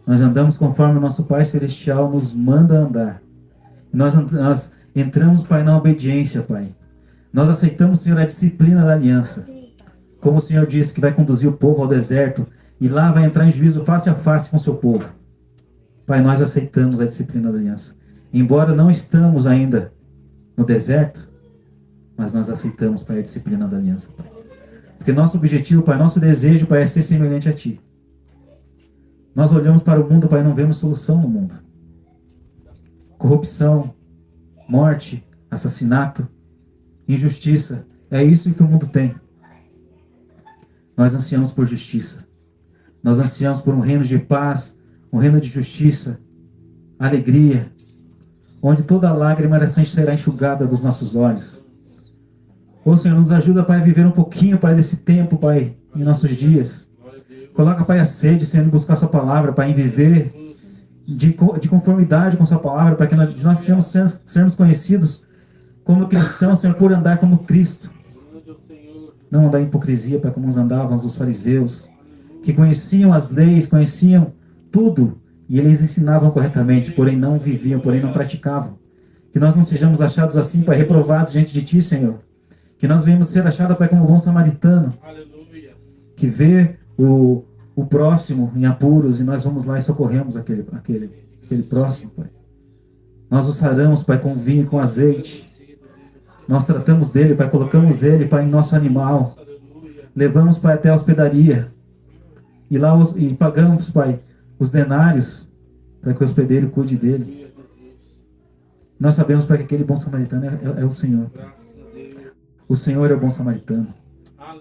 Nós andamos conforme o nosso Pai Celestial nos manda andar. E nós entramos, Pai, na obediência, Pai. Nós aceitamos, Senhor, a disciplina da aliança. Como o Senhor disse que vai conduzir o povo ao deserto e lá vai entrar em juízo face a face com o seu povo. Pai, nós aceitamos a disciplina da aliança. Embora não estamos ainda no deserto, mas nós aceitamos, Pai, a disciplina da aliança, Pai. Porque nosso objetivo, Pai, nosso desejo, Pai, é ser semelhante a Ti. Nós olhamos para o mundo, Pai, e não vemos solução no mundo. Corrupção, morte, assassinato, injustiça. É isso que o mundo tem. Nós ansiamos por justiça. Nós ansiamos por um reino de paz, um reino de justiça, alegria, onde toda lágrima será enxugada dos nossos olhos. Ô Senhor, nos ajuda, Pai, a viver um pouquinho, Pai, desse tempo, Pai, em nossos dias. Coloca, Pai, a sede, Senhor, em buscar Sua palavra, Pai, em viver de conformidade com Sua palavra, para que nós sermos conhecidos como cristãos, Senhor, por andar como Cristo. Não andar em hipocrisia, Pai, como andavam os fariseus, que conheciam as leis, conheciam tudo, e eles ensinavam corretamente, porém não viviam, porém não praticavam. Que nós não sejamos achados assim, Pai, reprovados diante de Ti, Senhor. Que nós venhamos ser achados, Pai, como bom samaritano, que vê o próximo em apuros e nós vamos lá e socorremos aquele próximo, Pai. Nós o saramos, Pai, com vinho e com azeite. Nós tratamos dele, Pai, colocamos ele, Pai, em nosso animal. Levamos, Pai, até a hospedaria. E lá e pagamos, Pai, os denários para que o hospedeiro cuide dele. Nós sabemos, Pai, que aquele bom samaritano é o Senhor, Pai. O Senhor é o bom samaritano.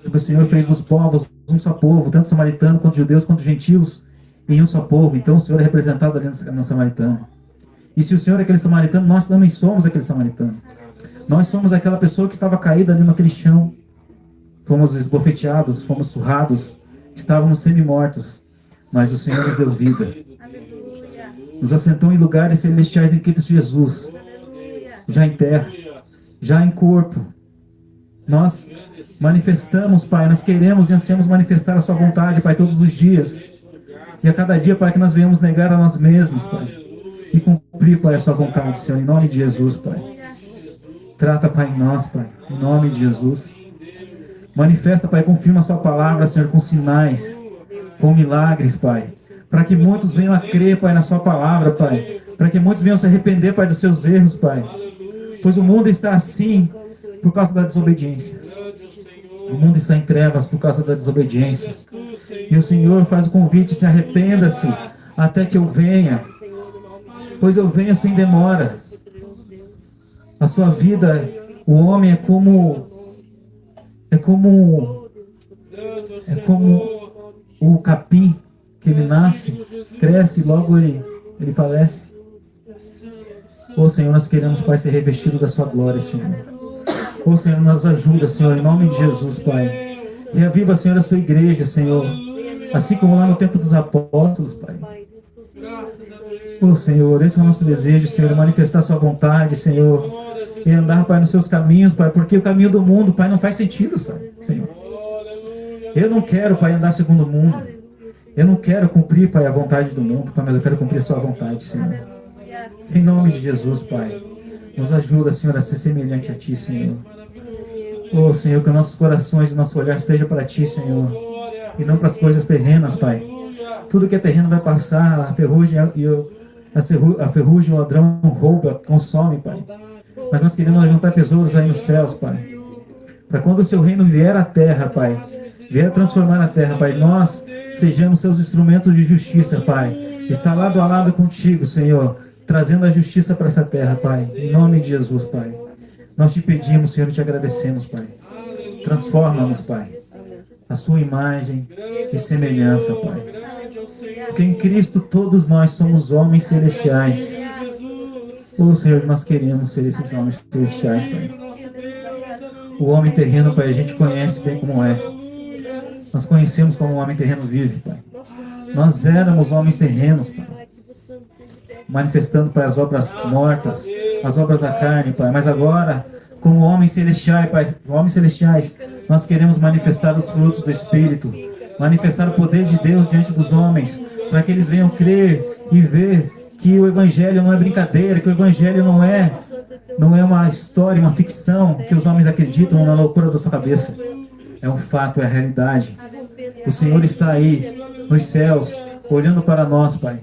Porque o Senhor fez dos povos um só povo, tanto samaritano quanto judeus quanto gentios, em um só povo. Então o Senhor é representado ali no samaritano. E se o Senhor é aquele samaritano, nós também somos aquele samaritano. Nós somos aquela pessoa que estava caída ali naquele chão. Fomos esbofeteados, fomos surrados, estávamos semi-mortos. Mas o Senhor nos deu vida. Nos assentou em lugares celestiais em Cristo Jesus. Já em terra, já em corpo. Nós manifestamos, Pai, nós queremos e ansiamos manifestar a Sua vontade, Pai, todos os dias. E a cada dia, Pai, que nós venhamos negar a nós mesmos, Pai. E cumprir, Pai, a Sua vontade, Senhor, em nome de Jesus, Pai. Trata, Pai, em nós, Pai, em nome de Jesus. Manifesta, Pai, confirma a Sua palavra, Senhor, com sinais, com milagres, Pai. Para que muitos venham a crer, Pai, na Sua palavra, Pai. Para que muitos venham se arrepender, Pai, dos seus erros, Pai. Pois o mundo está assim por causa da desobediência. O mundo está em trevas por causa da desobediência. E o Senhor faz o convite, se arrependa-se até que eu venha. Pois eu venho sem demora. A sua vida, o homem é como o capim, que ele nasce, cresce e logo ele falece. Ô Senhor, nós queremos, Pai, ser revestido da Sua glória, Senhor. Ô Senhor, nos ajuda, Senhor, em nome de Jesus, Pai. Reaviva, Senhor, a Sua igreja, Senhor. Assim como lá no tempo dos apóstolos, Pai. Ô Senhor, esse é o nosso desejo, Senhor, manifestar Sua vontade, Senhor. e andar, Pai, nos seus caminhos, Pai, porque o caminho do mundo, Pai, não faz sentido, Senhor. Eu não quero, Pai, andar segundo o mundo. Eu não quero cumprir, Pai, a vontade do mundo, Pai, mas eu quero cumprir a sua vontade, Senhor. Em nome de Jesus, Pai, nos ajuda, Senhor, a ser semelhante a Ti, Senhor. Oh, Senhor, que nossos corações e nosso olhar esteja para Ti, Senhor, e não para as coisas terrenas, Pai. Tudo que é terreno vai passar, a ferrugem e o ladrão rouba, consome, Pai. Mas nós queremos juntar tesouros aí nos céus, Pai. Para quando o Seu reino vier à terra, Pai, vier transformar a terra, Pai, nós sejamos Seus instrumentos de justiça, Pai. Está lado a lado contigo, Senhor, trazendo a justiça para essa terra, Pai. Em nome de Jesus, Pai. Nós Te pedimos, Senhor, e Te agradecemos, Pai. Transforma-nos, Pai, a Sua imagem e semelhança, Pai. Porque em Cristo todos nós somos homens celestiais. Oh, Senhor, nós queremos ser esses homens celestiais, Pai. O homem terreno, Pai, a gente conhece bem como é. Nós conhecemos como o homem terreno vive, Pai. Nós éramos homens terrenos, Pai, manifestando, Pai, as obras mortas, as obras da carne, Pai. Mas agora, como homens celestiais, Pai, nós queremos manifestar os frutos do Espírito, manifestar o poder de Deus diante dos homens, para que eles venham crer e ver que o Evangelho não é brincadeira, que o Evangelho não é uma história, uma ficção, que os homens acreditam na loucura da sua cabeça. É um fato, é a realidade. O Senhor está aí, nos céus, olhando para nós, Pai.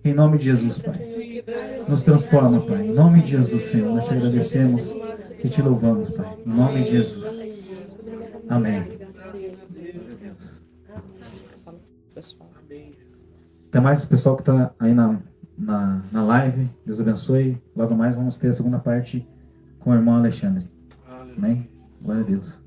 Em nome de Jesus, Pai. Nos transforma, Pai. Em nome de Jesus, Senhor. Nós Te agradecemos e Te louvamos, Pai. Em nome de Jesus. Amém. Até mais o pessoal que está aí na live. Deus abençoe. Logo mais vamos ter a segunda parte com o irmão Alexandre. Amém? Glória a Deus.